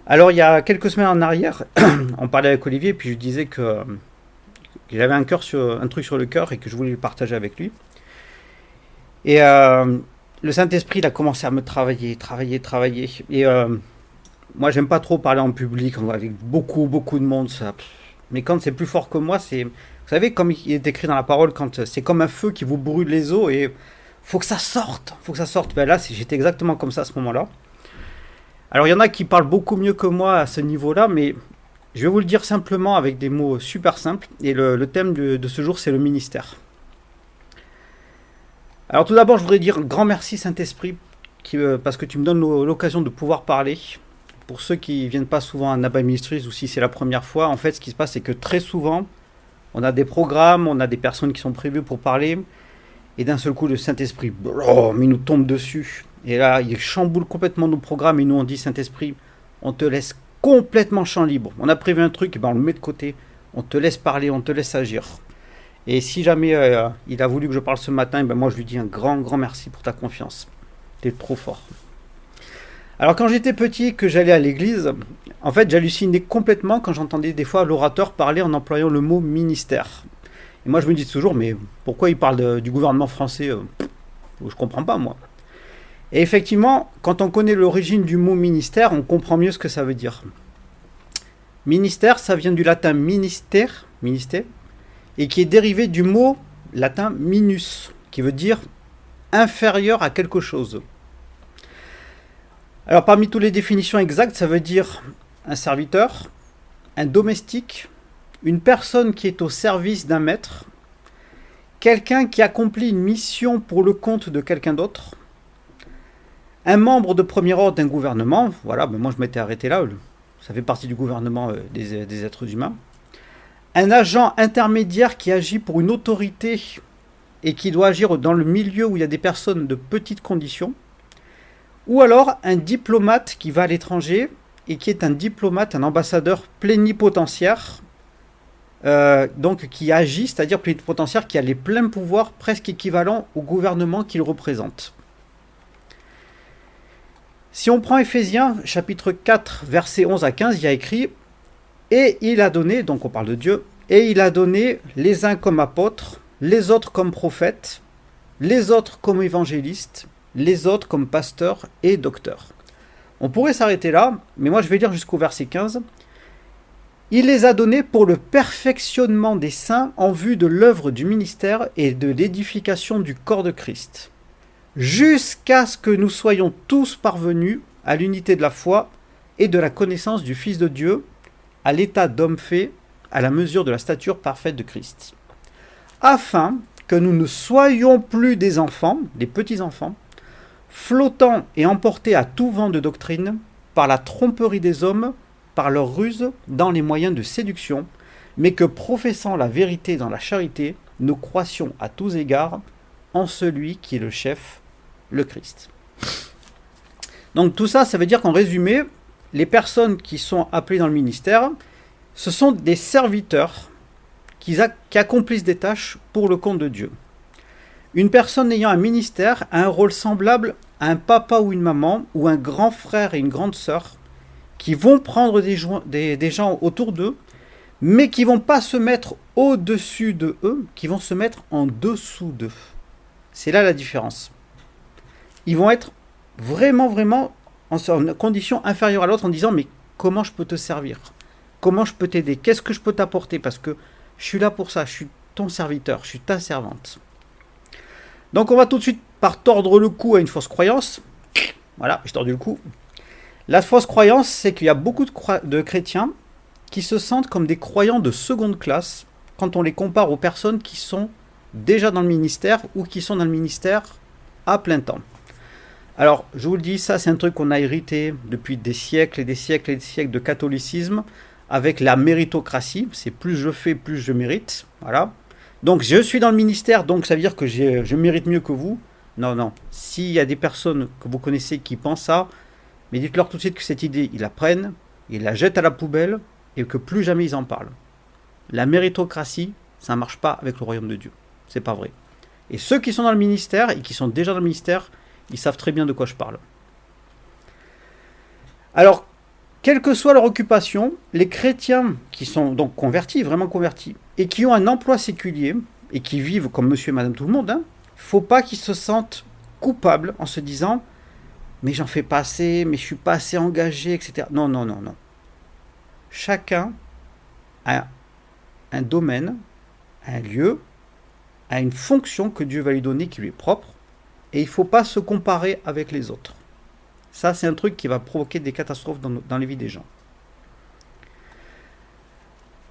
Alors, il y a quelques semaines en arrière, on parlait avec Olivier, puis je disais que j'avais un truc sur le cœur et que je voulais le partager avec lui. Et le Saint-Esprit, il a commencé à me travailler. Et moi, j'aime pas trop parler en public, avec beaucoup de monde. Ça. Mais quand c'est plus fort que moi, c'est. Vous savez, comme il est écrit dans la parole, quand c'est comme un feu qui vous brûle les os et faut que ça sorte. Faut que ça sorte. Ben là, j'étais exactement comme ça à ce moment-là. Alors, il y en a qui parlent beaucoup mieux que moi à ce niveau-là, mais je vais vous le dire simplement avec des mots super simples. Et le thème de ce jour, c'est le ministère. Alors, tout d'abord, je voudrais dire un grand merci, Saint-Esprit, parce que tu me donnes l'occasion de pouvoir parler. Pour ceux qui viennent pas souvent à Naba Ministries ou si c'est la première fois, en fait, ce qui se passe, c'est que très souvent, on a des programmes, on a des personnes qui sont prévues pour parler, et d'un seul coup, le Saint-Esprit, il nous tombe dessus. Et là, il chamboule complètement nos programmes, et nous, on dit, Saint-Esprit, on te laisse complètement champ libre. On a prévu un truc, et ben on le met de côté. On te laisse parler, on te laisse agir. Et si jamais il a voulu que je parle ce matin, ben moi, je lui dis un grand merci pour ta confiance. T'es trop fort. Alors quand j'étais petit, que j'allais à l'église, en fait j'hallucinais complètement quand j'entendais des fois l'orateur parler en employant le mot ministère. Et moi je me dis toujours, mais pourquoi il parle du gouvernement français Je comprends pas moi. Et effectivement, quand on connaît l'origine du mot ministère, on comprend mieux ce que ça veut dire. Ministère, ça vient du latin ministère, et qui est dérivé du mot latin minus, qui veut dire inférieur à quelque chose. Alors parmi toutes les définitions exactes, ça veut dire un serviteur, un domestique, une personne qui est au service d'un maître, quelqu'un qui accomplit une mission pour le compte de quelqu'un d'autre, un membre de premier ordre d'un gouvernement, voilà, ben moi je m'étais arrêté là, ça fait partie du gouvernement des êtres humains, un agent intermédiaire qui agit pour une autorité et qui doit agir dans le milieu où il y a des personnes de petites conditions, ou alors un diplomate qui va à l'étranger et qui est un diplomate, un ambassadeur plénipotentiaire, donc qui agit, c'est-à-dire plénipotentiaire qui a les pleins pouvoirs presque équivalents au gouvernement qu'il représente. Si on prend Éphésiens chapitre 4 versets 11 à 15, il y a écrit « Et il a donné », donc on parle de Dieu, « Et il a donné les uns comme apôtres, les autres comme prophètes, les autres comme évangélistes, les autres comme pasteurs et docteurs. » On pourrait s'arrêter là, mais moi je vais lire jusqu'au verset 15. Il les a donnés pour le perfectionnement des saints en vue de l'œuvre du ministère et de l'édification du corps de Christ, jusqu'à ce que nous soyons tous parvenus à l'unité de la foi et de la connaissance du Fils de Dieu, à l'état d'homme fait, à la mesure de la stature parfaite de Christ, afin que nous ne soyons plus des enfants, des petits-enfants, flottant et emportés à tout vent de doctrine par la tromperie des hommes, par leur ruse dans les moyens de séduction, mais que professant la vérité dans la charité, nous croissions à tous égards en celui qui est le chef, le Christ. Donc tout ça, ça veut dire qu'en résumé, les personnes qui sont appelées dans le ministère, ce sont des serviteurs qui accomplissent des tâches pour le compte de Dieu. Une personne ayant un ministère a un rôle semblable à un papa ou une maman, ou un grand frère et une grande sœur, qui vont prendre des gens autour d'eux, mais qui ne vont pas se mettre au-dessus de eux, qui vont se mettre en dessous d'eux. C'est là la différence. Ils vont être vraiment en condition inférieure à l'autre en disant « Mais comment je peux te servir ? Comment je peux t'aider ? Qu'est-ce que je peux t'apporter ? Parce que je suis là pour ça, je suis ton serviteur, je suis ta servante. » Donc on va tout de suite par tordre le cou à une fausse croyance. Voilà, j'ai tordu le cou. La fausse croyance, c'est qu'il y a beaucoup de chrétiens qui se sentent comme des croyants de seconde classe quand on les compare aux personnes qui sont déjà dans le ministère ou qui sont dans le ministère à plein temps. Alors, je vous le dis, ça c'est un truc qu'on a hérité depuis des siècles et des siècles et des siècles de catholicisme avec la méritocratie. C'est plus je fais, plus je mérite. Voilà. Donc je suis dans le ministère, donc ça veut dire que je mérite mieux que vous. Non. S'il y a des personnes que vous connaissez qui pensent ça, mais dites-leur tout de suite que cette idée, ils la prennent, ils la jettent à la poubelle et que plus jamais ils en parlent. La méritocratie, ça ne marche pas avec le royaume de Dieu. C'est pas vrai. Et ceux qui sont dans le ministère et qui sont déjà dans le ministère, ils savent très bien de quoi je parle. Alors, Quelle que soit leur occupation, les chrétiens qui sont donc convertis, vraiment convertis, et qui ont un emploi séculier, et qui vivent comme monsieur et madame tout le monde, hein, faut pas qu'ils se sentent coupables en se disant « mais j'en fais pas assez, mais je suis pas assez engagé, etc. » Non, non, non, non. Chacun a un domaine, un lieu, a une fonction que Dieu va lui donner qui lui est propre, et il ne faut pas se comparer avec les autres. Ça, c'est un truc qui va provoquer des catastrophes dans les vies des gens.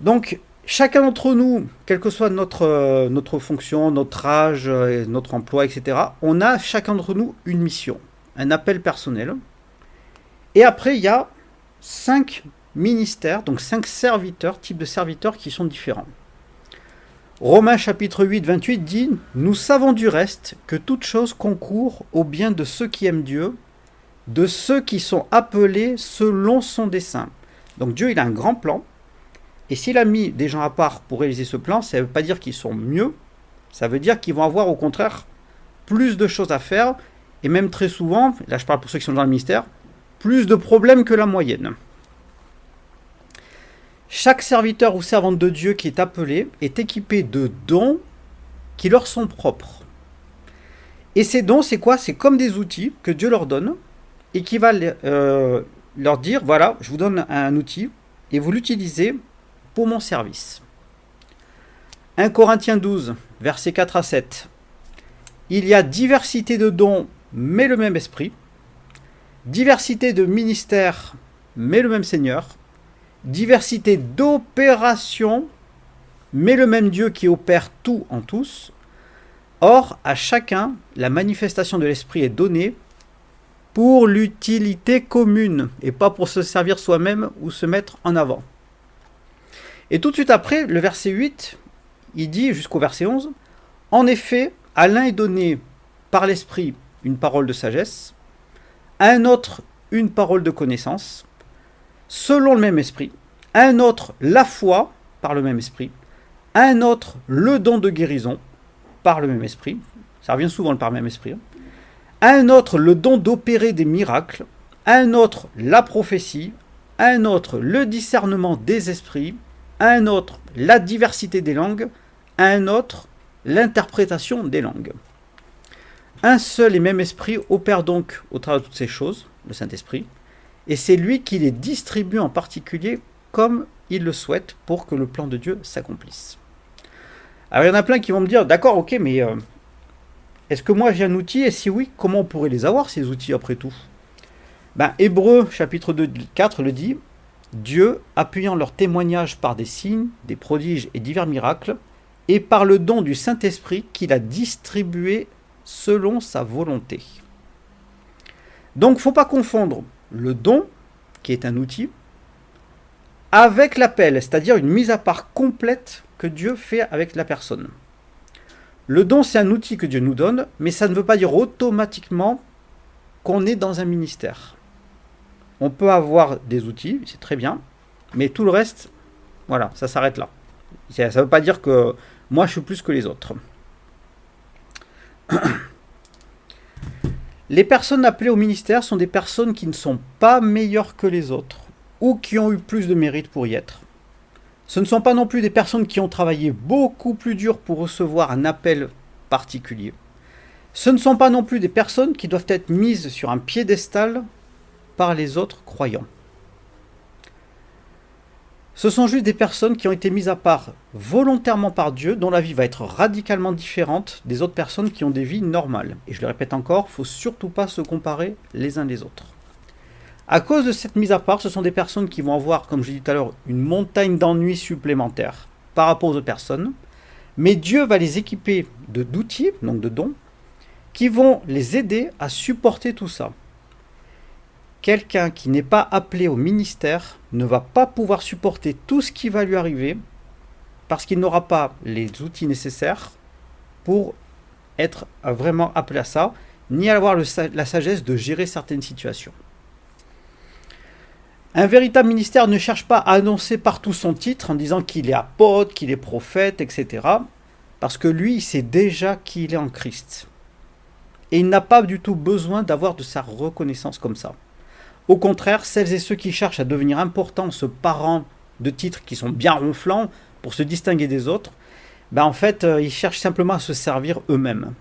Donc, chacun d'entre nous, quelle que soit notre fonction, notre âge, notre emploi, etc., on a chacun d'entre nous une mission, un appel personnel. Et après, il y a 5 ministères, donc 5 serviteurs, types de serviteurs qui sont différents. Romains chapitre 8, 28 dit « Nous savons du reste que toute chose concourt au bien de ceux qui aiment Dieu, de ceux qui sont appelés selon son dessein. » Donc Dieu, il a un grand plan. Et s'il a mis des gens à part pour réaliser ce plan, ça ne veut pas dire qu'ils sont mieux. Ça veut dire qu'ils vont avoir au contraire plus de choses à faire. Et même très souvent, là je parle pour ceux qui sont dans le ministère, plus de problèmes que la moyenne. Chaque serviteur ou servante de Dieu qui est appelé est équipé de dons qui leur sont propres. Et ces dons, c'est quoi? C'est comme des outils que Dieu leur donne et qui va leur dire, voilà, je vous donne un outil et vous l'utilisez pour mon service. 1 Corinthiens 12, versets 4 à 7. Il y a diversité de dons, mais le même esprit. Diversité de ministères, mais le même Seigneur. Diversité d'opérations, mais le même Dieu qui opère tout en tous. Or, à chacun, la manifestation de l'esprit est donnée pour l'utilité commune et pas pour se servir soi-même ou se mettre en avant. Et tout de suite après, le verset 8, il dit jusqu'au verset 11, « En effet, à l'un est donné par l'esprit une parole de sagesse, à un autre une parole de connaissance, selon le même esprit, à un autre la foi par le même esprit, à un autre le don de guérison par le même esprit, ça revient souvent par le même esprit, à un autre le don d'opérer des miracles, à un autre la prophétie, à un autre le discernement des esprits, à un autre la diversité des langues, à un autre l'interprétation des langues. Un seul et même esprit opère donc au travers de toutes ces choses, le Saint-Esprit, et c'est lui qui les distribue en particulier comme il le souhaite pour que le plan de Dieu s'accomplisse. Alors il y en a plein qui vont me dire, d'accord, ok, mais est-ce que moi j'ai un outil? Et si oui, comment on pourrait les avoir, ces outils, après tout? Hébreux, chapitre 2, 4 le dit, Dieu, appuyant leur témoignage par des signes, des prodiges et divers miracles, et par le don du Saint-Esprit qu'il a distribué selon sa volonté. Donc, il ne faut pas confondre le don, qui est un outil, avec l'appel, c'est-à-dire une mise à part complète que Dieu fait avec la personne. Le don, c'est un outil que Dieu nous donne, mais ça ne veut pas dire automatiquement qu'on est dans un ministère. On peut avoir des outils, c'est très bien, mais tout le reste, voilà, ça s'arrête là. Ça ne veut pas dire que moi, je suis plus que les autres. Les personnes appelées au ministère sont des personnes qui ne sont pas meilleures que les autres ou qui ont eu plus de mérite pour y être. Ce ne sont pas non plus des personnes qui ont travaillé beaucoup plus dur pour recevoir un appel particulier. Ce ne sont pas non plus des personnes qui doivent être mises sur un piédestal par les autres croyants. Ce sont juste des personnes qui ont été mises à part volontairement par Dieu, dont la vie va être radicalement différente des autres personnes qui ont des vies normales. Et je le répète encore, il ne faut surtout pas se comparer les uns les autres. À cause de cette mise à part, ce sont des personnes qui vont avoir, comme je l'ai dit tout à l'heure, une montagne d'ennuis supplémentaires par rapport aux autres personnes. Mais Dieu va les équiper d'outils, donc de dons, qui vont les aider à supporter tout ça. Quelqu'un qui n'est pas appelé au ministère ne va pas pouvoir supporter tout ce qui va lui arriver parce qu'il n'aura pas les outils nécessaires pour être vraiment appelé à ça, ni avoir la sagesse de gérer certaines situations. Un véritable ministère ne cherche pas à annoncer partout son titre en disant qu'il est apôtre, qu'il est prophète, etc. Parce que lui, il sait déjà qui il est en Christ. Et il n'a pas du tout besoin d'avoir de sa reconnaissance comme ça. Au contraire, celles et ceux qui cherchent à devenir importants, se parant de titres qui sont bien ronflants pour se distinguer des autres, ben en fait, ils cherchent simplement à se servir eux-mêmes.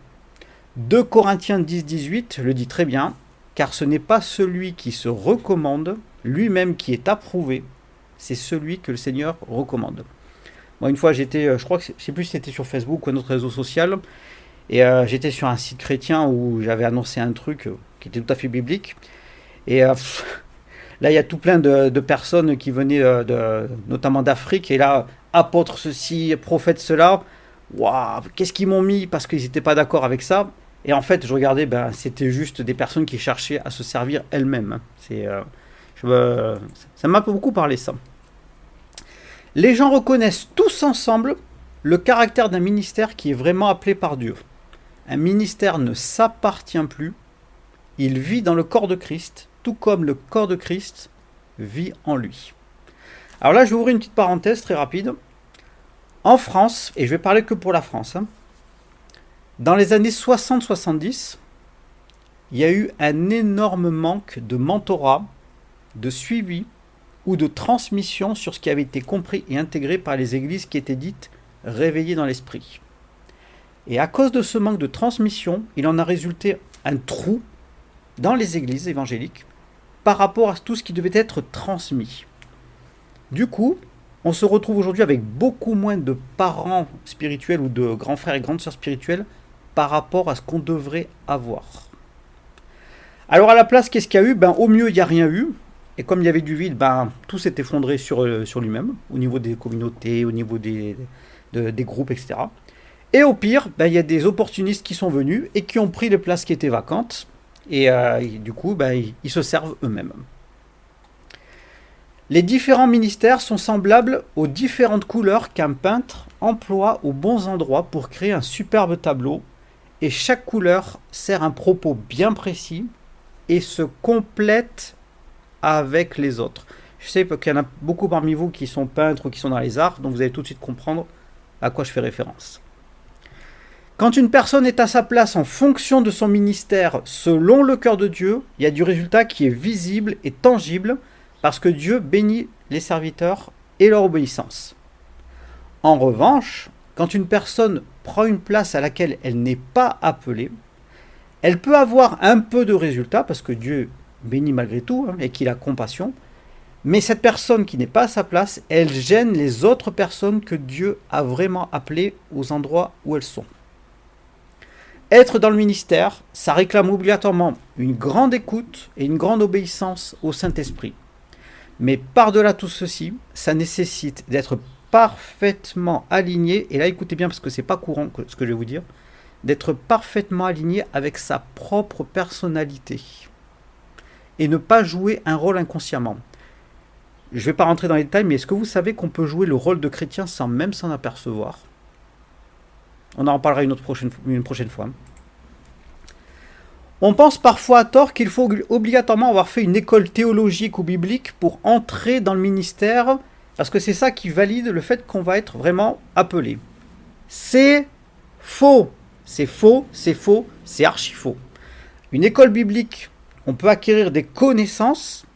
2 Corinthiens 10-18 le dit très bien, car ce n'est pas celui qui se recommande lui-même qui est approuvé, c'est celui que le Seigneur recommande. Moi, une fois, j'étais, je crois que je sais plus si c'était sur Facebook ou un autre réseau social, et j'étais sur un site chrétien où j'avais annoncé un truc qui était tout à fait biblique, et là, il y a tout plein de personnes qui venaient notamment d'Afrique, et là, apôtre ceci, prophète cela, waouh, qu'est-ce qu'ils m'ont mis parce qu'ils n'étaient pas d'accord avec ça. Et en fait, je regardais, ben, c'était juste des personnes qui cherchaient à se servir elles-mêmes. Ça m'a beaucoup parlé, ça. Les gens reconnaissent tous ensemble le caractère d'un ministère qui est vraiment appelé par Dieu. Un ministère ne s'appartient plus, il vit dans le corps de Christ, tout comme le corps de Christ vit en lui. Alors là, je vais ouvrir une petite parenthèse très rapide. En France, et je vais parler que pour la France, dans les années 60-70, il y a eu un énorme manque de mentorat, de suivi ou de transmission sur ce qui avait été compris et intégré par les églises qui étaient dites réveillées dans l'esprit. Et à cause de ce manque de transmission, il en a résulté un trou dans les églises évangéliques par rapport à tout ce qui devait être transmis. Du coup, on se retrouve aujourd'hui avec beaucoup moins de parents spirituels ou de grands frères et grandes sœurs spirituelles par rapport à ce qu'on devrait avoir. Alors à la place, qu'est-ce qu'il y a eu ? Ben, au mieux, il n'y a rien eu. Et comme il y avait du vide, ben, tout s'est effondré sur lui-même, au niveau des communautés, au niveau des groupes, etc. Et au pire, ben, il y a des opportunistes qui sont venus et qui ont pris les places qui étaient vacantes. Et du coup, ben, ils se servent eux-mêmes. Les différents ministères sont semblables aux différentes couleurs qu'un peintre emploie aux bons endroits pour créer un superbe tableau. Et chaque couleur sert un propos bien précis et se complète avec les autres. Je sais qu'il y en a beaucoup parmi vous qui sont peintres ou qui sont dans les arts, donc vous allez tout de suite comprendre à quoi je fais référence. Quand une personne est à sa place en fonction de son ministère selon le cœur de Dieu, il y a du résultat qui est visible et tangible parce que Dieu bénit les serviteurs et leur obéissance. En revanche, quand une personne prend une place à laquelle elle n'est pas appelée, elle peut avoir un peu de résultat parce que Dieu bénit malgré tout et qu'il a compassion, mais cette personne qui n'est pas à sa place, elle gêne les autres personnes que Dieu a vraiment appelées aux endroits où elles sont. Être dans le ministère, ça réclame obligatoirement une grande écoute et une grande obéissance au Saint-Esprit. Mais par-delà tout ceci, ça nécessite d'être parfaitement aligné, et là écoutez bien parce que c'est pas courant ce que je vais vous dire, d'être parfaitement aligné avec sa propre personnalité et ne pas jouer un rôle inconsciemment. Je ne vais pas rentrer dans les détails, mais est-ce que vous savez qu'on peut jouer le rôle de chrétien sans même s'en apercevoir ? On en parlera une prochaine fois. On pense parfois à tort qu'il faut obligatoirement avoir fait une école théologique ou biblique pour entrer dans le ministère, parce que c'est ça qui valide le fait qu'on va être vraiment appelé. C'est faux. C'est faux, c'est faux, c'est archi faux. Une école biblique, on peut acquérir des connaissances.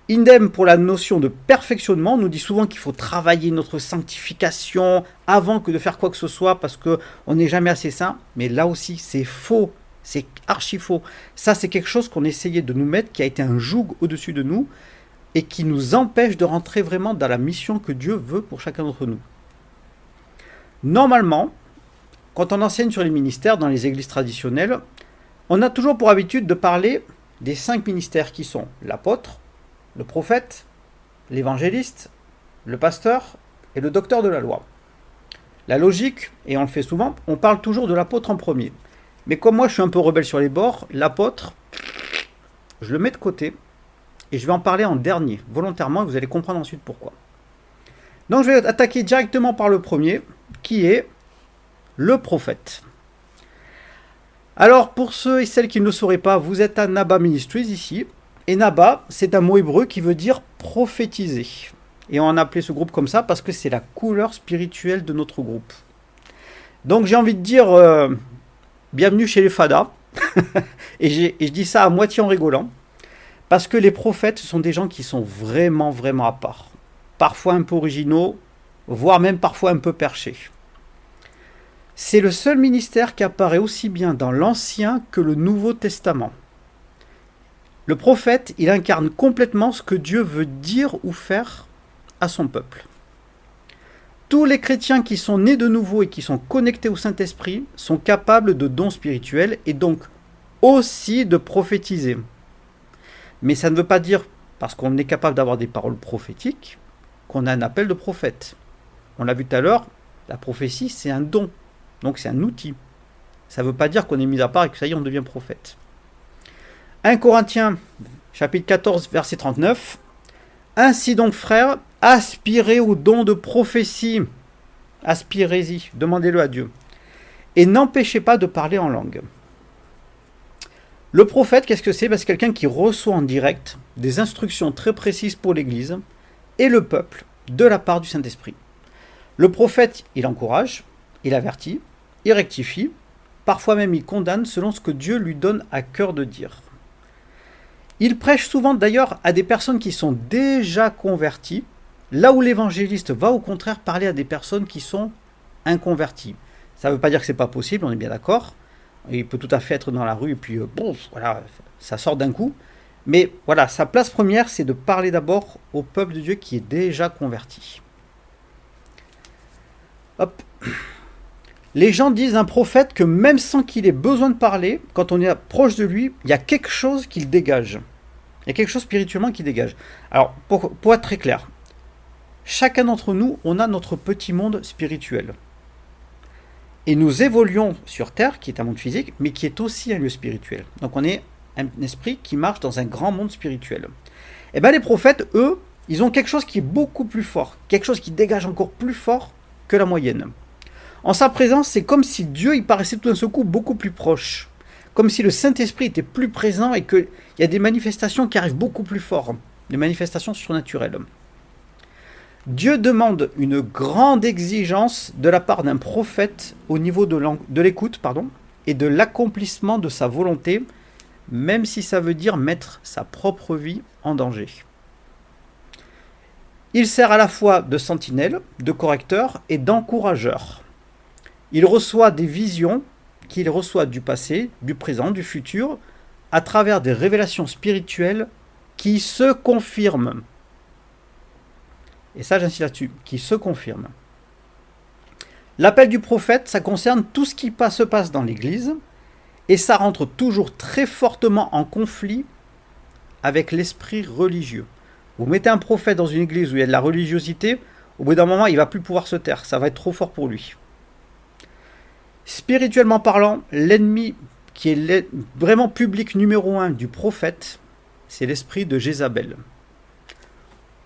Idem pour la notion de perfectionnement. On nous dit souvent qu'il faut travailler notre sanctification avant que de faire quoi que ce soit parce qu'on n'est jamais assez saint. Mais là aussi, c'est faux. C'est archi faux. Ça, c'est quelque chose qu'on essayait de nous mettre, qui a été un joug au-dessus de nous et qui nous empêche de rentrer vraiment dans la mission que Dieu veut pour chacun d'entre nous. Normalement, quand on enseigne sur les ministères dans les églises traditionnelles, on a toujours pour habitude de parler des 5 ministères qui sont l'apôtre, le prophète, l'évangéliste, le pasteur et le docteur de la loi. La logique, et on le fait souvent, on parle toujours de l'apôtre en premier. Mais comme moi je suis un peu rebelle sur les bords, l'apôtre, je le mets de côté et je vais en parler en dernier, volontairement, et vous allez comprendre ensuite pourquoi. Donc je vais attaquer directement par le premier, qui est le prophète. Alors pour ceux et celles qui ne le sauraient pas, vous êtes à Naba Ministries ici. Et Naba, c'est un mot hébreu qui veut dire prophétiser. Et on a appelé ce groupe comme ça parce que c'est la couleur spirituelle de notre groupe. Donc j'ai envie de dire bienvenue chez les Fada. et je dis ça à moitié en rigolant. Parce que les prophètes, ce sont des gens qui sont vraiment, vraiment à part. Parfois un peu originaux, voire même parfois un peu perchés. C'est le seul ministère qui apparaît aussi bien dans l'Ancien que le Nouveau Testament. Le prophète, il incarne complètement ce que Dieu veut dire ou faire à son peuple. Tous les chrétiens qui sont nés de nouveau et qui sont connectés au Saint-Esprit sont capables de dons spirituels et donc aussi de prophétiser. Mais ça ne veut pas dire, parce qu'on est capable d'avoir des paroles prophétiques, qu'on a un appel de prophète. On l'a vu tout à l'heure, la prophétie c'est un don, donc c'est un outil. Ça ne veut pas dire qu'on est mis à part et que ça y est, on devient prophète. 1 Corinthiens, chapitre 14, verset 39. Ainsi donc, frères, aspirez au don de prophétie. Aspirez-y, demandez-le à Dieu. Et n'empêchez pas de parler en langue. Le prophète, qu'est-ce que c'est ? C'est quelqu'un qui reçoit en direct des instructions très précises pour l'Église et le peuple de la part du Saint-Esprit. Le prophète, il encourage, il avertit, il rectifie, parfois même il condamne selon ce que Dieu lui donne à cœur de dire. Il prêche souvent d'ailleurs à des personnes qui sont déjà converties, là où l'évangéliste va au contraire parler à des personnes qui sont inconverties. Ça ne veut pas dire que ce n'est pas possible, on est bien d'accord. Il peut tout à fait être dans la rue et puis voilà, ça sort d'un coup. Mais voilà, sa place première, c'est de parler d'abord au peuple de Dieu qui est déjà converti. Hop. Les gens disent d'un prophète que même sans qu'il ait besoin de parler, quand on est proche de lui, il y a quelque chose qu'il dégage. Il y a quelque chose spirituellement qui dégage. Alors, pour être très clair, chacun d'entre nous, on a notre petit monde spirituel. Et nous évoluons sur Terre, qui est un monde physique, mais qui est aussi un lieu spirituel. Donc on est un esprit qui marche dans un grand monde spirituel. Et bien les prophètes, eux, ils ont quelque chose qui est beaucoup plus fort, quelque chose qui dégage encore plus fort que la moyenne. En sa présence, c'est comme si Dieu il paraissait tout d'un seul coup beaucoup plus proche. Comme si le Saint-Esprit était plus présent et qu'il y a des manifestations qui arrivent beaucoup plus fort, des manifestations surnaturelles. Dieu demande une grande exigence de la part d'un prophète au niveau de l'écoute et de l'accomplissement de sa volonté, même si ça veut dire mettre sa propre vie en danger. Il sert à la fois de sentinelle, de correcteur et d'encourageur. Il reçoit des visions qu'il reçoit du passé, du présent, du futur, à travers des révélations spirituelles qui se confirment. Et ça, j'insiste là-dessus, qui se confirment. L'appel du prophète, ça concerne tout ce qui se passe dans l'Église, et ça rentre toujours très fortement en conflit avec l'esprit religieux. Vous mettez un prophète dans une église où il y a de la religiosité, au bout d'un moment, il ne va plus pouvoir se taire, ça va être trop fort pour lui. Spirituellement parlant, l'ennemi qui est vraiment public numéro 1 du prophète, c'est l'esprit de Jézabel.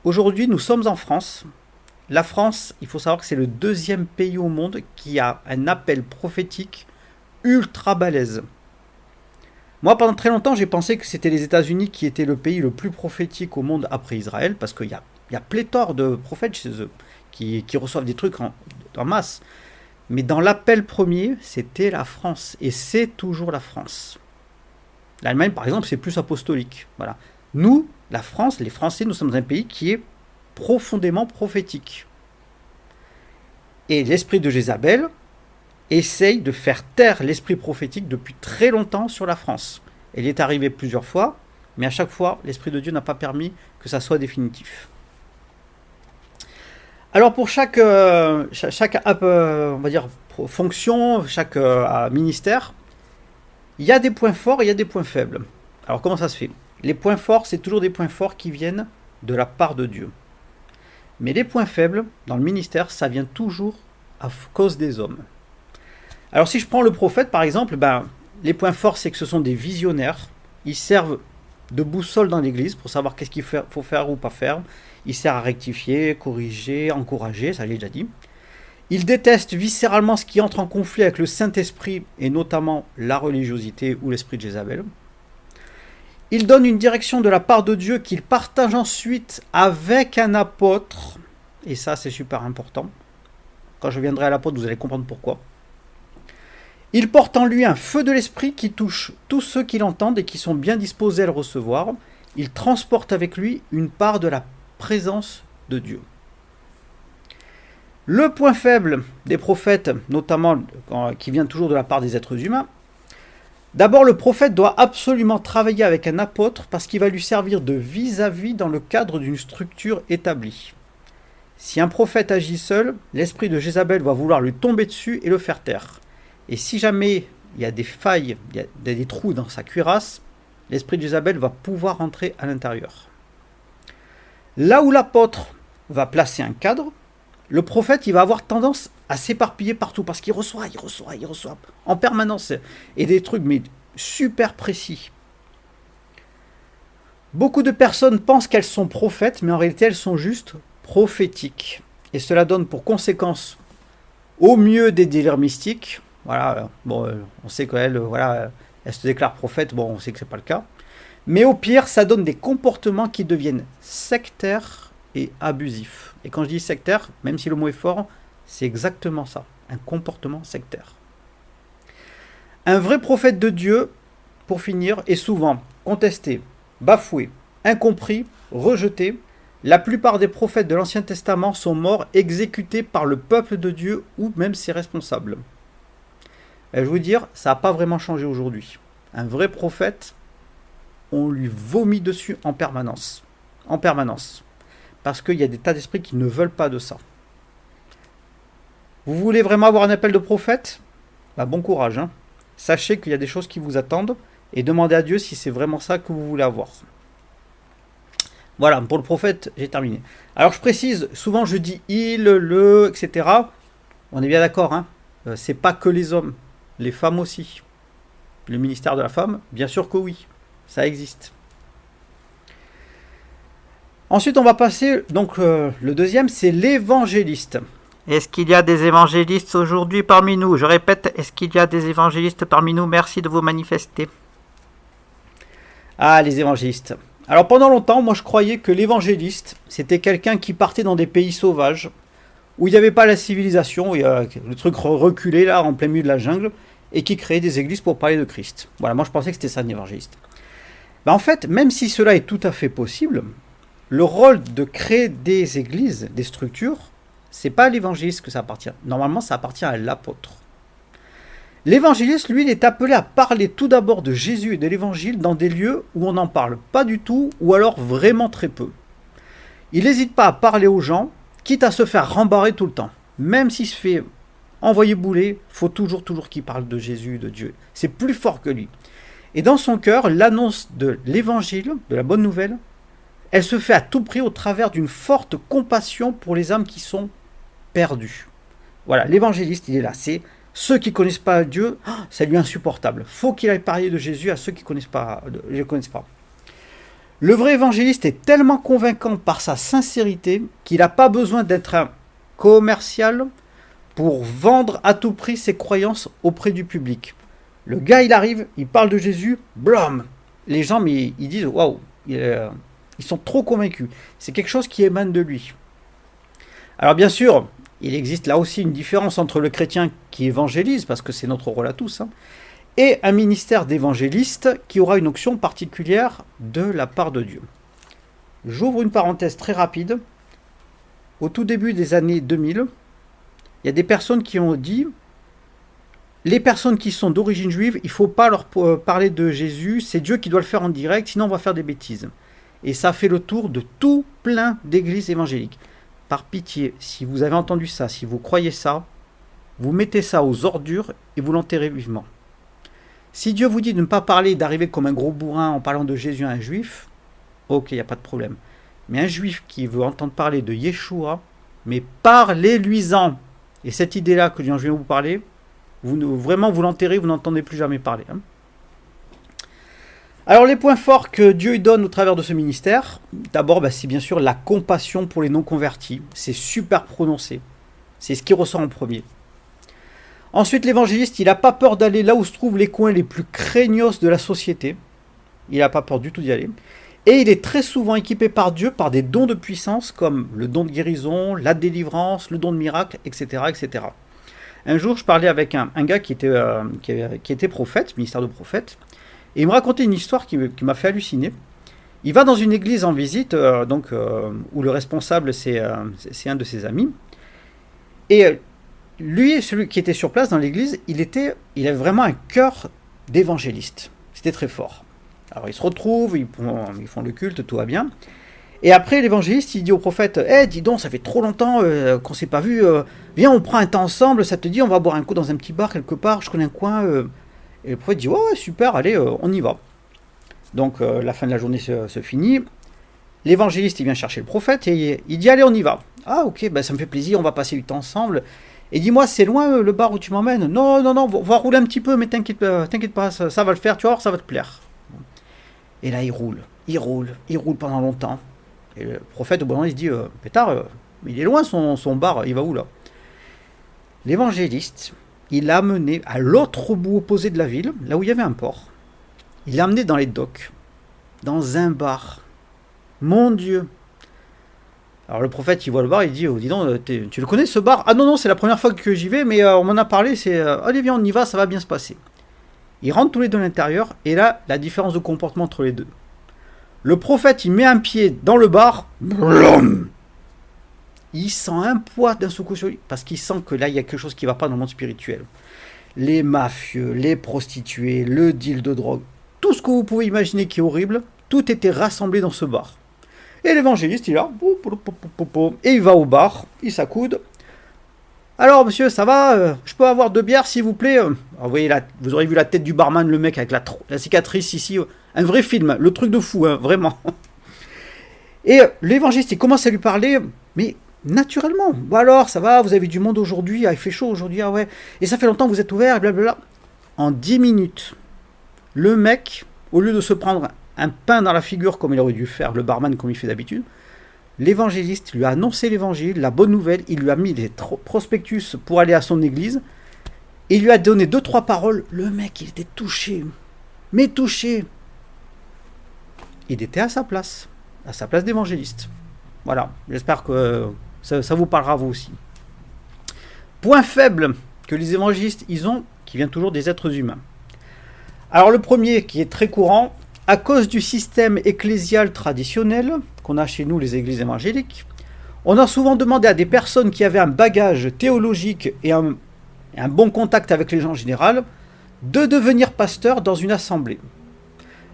Aujourd'hui, nous sommes en France. La France, il faut savoir que c'est le 2e pays au monde qui a un appel prophétique ultra balèze. Moi, pendant très longtemps, j'ai pensé que c'était les États-Unis qui étaient le pays le plus prophétique au monde après Israël, parce qu'il y a pléthore de prophètes chez eux qui reçoivent des trucs en masse. Mais dans l'appel premier, c'était la France, et c'est toujours la France. L'Allemagne, par exemple, c'est plus apostolique. Voilà. Nous, la France, les Français, nous sommes un pays qui est profondément prophétique. Et l'esprit de Jézabel essaye de faire taire l'esprit prophétique depuis très longtemps sur la France. Elle y est arrivée plusieurs fois, mais à chaque fois, l'esprit de Dieu n'a pas permis que ça soit définitif. Alors pour chaque on va dire, fonction, chaque ministère, il y a des points forts et il y a des points faibles. Alors comment ça se fait ? Les points forts, c'est toujours des points forts qui viennent de la part de Dieu. Mais les points faibles, dans le ministère, ça vient toujours à cause des hommes. Alors si je prends le prophète, par exemple, les points forts, c'est que ce sont des visionnaires. Ils servent de boussole dans l'église pour savoir qu'est-ce qu'il faut faire ou pas faire. Ils servent à rectifier, corriger, encourager, ça j'ai déjà dit. Ils détestent viscéralement ce qui entre en conflit avec le Saint-Esprit et notamment la religiosité ou l'esprit de Jézabel. Ils donnent une direction de la part de Dieu qu'ils partagent ensuite avec un apôtre. Et ça, c'est super important. Quand je viendrai à l'apôtre, vous allez comprendre pourquoi. Il porte en lui un feu de l'esprit qui touche tous ceux qui l'entendent et qui sont bien disposés à le recevoir. il transporte avec lui une part de la présence de Dieu. Le point faible des prophètes, notamment qui vient toujours de la part des êtres humains, d'abord le prophète doit absolument travailler avec un apôtre parce qu'il va lui servir de vis-à-vis dans le cadre d'une structure établie. Si un prophète agit seul, l'esprit de Jézabel va vouloir lui tomber dessus et le faire taire. Et si jamais il y a des failles, il y a des trous dans sa cuirasse, l'esprit de Jézabel va pouvoir entrer à l'intérieur. Là où l'apôtre va placer un cadre, le prophète il va avoir tendance à s'éparpiller partout parce qu'il reçoit en permanence et des trucs mais super précis. Beaucoup de personnes pensent qu'elles sont prophètes, mais en réalité elles sont juste prophétiques. Et cela donne pour conséquence au mieux des délires mystiques. Voilà, bon, on sait qu'elle elle se déclare prophète, bon, on sait que c'est pas le cas. Mais au pire, ça donne des comportements qui deviennent sectaires et abusifs. Et quand je dis sectaire, même si le mot est fort, c'est exactement ça, un comportement sectaire. Un vrai prophète de Dieu, pour finir, est souvent contesté, bafoué, incompris, rejeté. La plupart des prophètes de l'Ancien Testament sont morts exécutés par le peuple de Dieu ou même ses responsables. Et je veux dire, ça n'a pas vraiment changé aujourd'hui. Un vrai prophète, on lui vomit dessus en permanence. En permanence. Parce qu'il y a des tas d'esprits qui ne veulent pas de ça. Vous voulez vraiment avoir un appel de prophète ? Bah, bon courage. Hein. Sachez qu'il y a des choses qui vous attendent et demandez à Dieu si c'est vraiment ça que vous voulez avoir. Voilà, pour le prophète, j'ai terminé. Alors je précise, souvent je dis il, le, etc. On est bien d'accord, hein. C'est pas que les hommes, les femmes aussi. Le ministère de la femme, bien sûr que oui, ça existe. Ensuite, on va passer, donc le deuxième, c'est l'évangéliste. Est-ce qu'il y a des évangélistes aujourd'hui parmi nous ? Je répète, est-ce qu'il y a des évangélistes parmi nous ? Merci de vous manifester. Ah, les évangélistes. Alors pendant longtemps, moi je croyais que l'évangéliste, c'était quelqu'un qui partait dans des pays sauvages, où il n'y avait pas la civilisation, le truc reculé là, en plein milieu de la jungle, et qui créait des églises pour parler de Christ. Voilà, moi je pensais que c'était ça un évangéliste. Ben, en fait, même si cela est tout à fait possible, le rôle de créer des églises, des structures, c'est pas à l'évangéliste que ça appartient. Normalement, ça appartient à l'apôtre. L'évangéliste, lui, il est appelé à parler tout d'abord de Jésus et de l'évangile dans des lieux où on n'en parle pas du tout ou alors vraiment très peu. Il n'hésite pas à parler aux gens, quitte à se faire rembarrer tout le temps. Même s'il se fait envoyer bouler, il faut toujours qu'il parle de Jésus, de Dieu. C'est plus fort que lui. Et dans son cœur, l'annonce de l'évangile, de la bonne nouvelle, elle se fait à tout prix au travers d'une forte compassion pour les âmes qui sont perdues. Voilà, l'évangéliste, il est là. C'est ceux qui ne connaissent pas Dieu, ça lui est insupportable. Il faut qu'il aille parler de Jésus à ceux qui ne le connaissent pas. Le vrai évangéliste est tellement convaincant par sa sincérité qu'il n'a pas besoin d'être un commercial pour vendre à tout prix ses croyances auprès du public. Le gars, il arrive, il parle de Jésus, blam. Les gens, mais ils disent, waouh, ils sont trop convaincus. C'est quelque chose qui émane de lui. Alors bien sûr, il existe là aussi une différence entre le chrétien qui évangélise, parce que c'est notre rôle à tous, hein, et un ministère d'évangéliste qui aura une onction particulière de la part de Dieu. J'ouvre une parenthèse très rapide. Au tout début des années 2000, il y a des personnes qui ont dit les personnes qui sont d'origine juive, il ne faut pas leur parler de Jésus, c'est Dieu qui doit le faire en direct, sinon on va faire des bêtises. Et ça fait le tour de tout plein d'églises évangéliques. Par pitié, si vous avez entendu ça, si vous croyez ça, vous mettez ça aux ordures et vous l'enterrez vivement. Si Dieu vous dit de ne pas parler, d'arriver comme un gros bourrin en parlant de Jésus à un juif, ok, il n'y a pas de problème. Mais un juif qui veut entendre parler de Yeshua, mais parlez-lui-en. Et cette idée-là que je viens de vous parler, vraiment vous l'enterrez, vous n'entendez plus jamais parler. Hein. Alors les points forts que Dieu donne au travers de ce ministère, d'abord c'est bien sûr la compassion pour les non-convertis, c'est super prononcé, c'est ce qui ressort en premier. Ensuite l'évangéliste, il n'a pas peur d'aller là où se trouvent les coins les plus craignos de la société, il n'a pas peur du tout d'y aller, et il est très souvent équipé par Dieu par des dons de puissance comme le don de guérison, la délivrance, le don de miracle, etc. etc. Un jour je parlais avec un gars qui était prophète, ministère de prophète, et il me racontait une histoire qui m'a fait halluciner. Il va dans une église en visite, où le responsable c'est un de ses amis. Et lui, celui qui était sur place dans l'église, il avait vraiment un cœur d'évangéliste. C'était très fort. Alors ils se retrouvent, ils font le culte, tout va bien. Et après, l'évangéliste, il dit au prophète, dis donc, ça fait trop longtemps qu'on s'est pas vu. Viens, on prend un temps ensemble, ça te dit, on va boire un coup dans un petit bar quelque part, je connais un coin. Et le prophète dit, ouais, super, allez, on y va. Donc la fin de la journée se finit. L'évangéliste, il vient chercher le prophète et il dit, allez, on y va. Ah, ok, ça me fait plaisir, on va passer du temps ensemble. Et dis-moi, c'est loin le bar où tu m'emmènes? Non, non, non, on va rouler un petit peu, mais t'inquiète pas, ça va le faire, tu vas voir, ça va te plaire. Et là, il roule pendant longtemps. Et le prophète, au bout d'un moment, il se dit, pétard, il est loin son bar, il va où là? L'évangéliste, il l'a amené à l'autre bout opposé de la ville, là où il y avait un port. Il l'a amené dans les docks, dans un bar. Mon Dieu! Alors le prophète, il voit le bar, il dit, dis donc, tu le connais ce bar? Ah non, non, c'est la première fois que j'y vais, mais on m'en a parlé, allez viens, on y va, ça va bien se passer. Ils rentrent tous les deux à l'intérieur, et là, la différence de comportement entre les deux. Le prophète, il met un pied dans le bar, blum. Il sent un poids d'un seul coup sur lui, parce qu'il sent que là, il y a quelque chose qui ne va pas dans le monde spirituel. Les mafieux, les prostituées, le deal de drogue, tout ce que vous pouvez imaginer qui est horrible, tout était rassemblé dans ce bar. Et l'évangéliste, il est là, et il va au bar, il s'accoude. Alors, monsieur, ça va? Je peux avoir 2 bières, s'il vous plaît? Alors, vous voyez, vous aurez vu la tête du barman, le mec avec la cicatrice ici. Un vrai film, le truc de fou, hein, vraiment. Et l'évangéliste, il commence à lui parler, mais naturellement. Bon alors, ça va, vous avez du monde aujourd'hui, il fait chaud aujourd'hui, ah ouais. Et ça fait longtemps que vous êtes ouvert, blablabla. En 10 minutes, le mec, au lieu de se prendre un pain dans la figure comme il aurait dû faire, le barman comme il fait d'habitude, l'évangéliste lui a annoncé l'évangile, la bonne nouvelle, il lui a mis des prospectus pour aller à son église, et il lui a donné 2-3 paroles. Le mec, il était touché, mais touché. Il était à sa place d'évangéliste. Voilà, j'espère que ça vous parlera vous aussi. Point faible que les évangélistes ils ont, qui vient toujours des êtres humains. Alors le premier qui est très courant, à cause du système ecclésial traditionnel qu'on a chez nous les églises évangéliques, on a souvent demandé à des personnes qui avaient un bagage théologique et un bon contact avec les gens en général de devenir pasteurs dans une assemblée.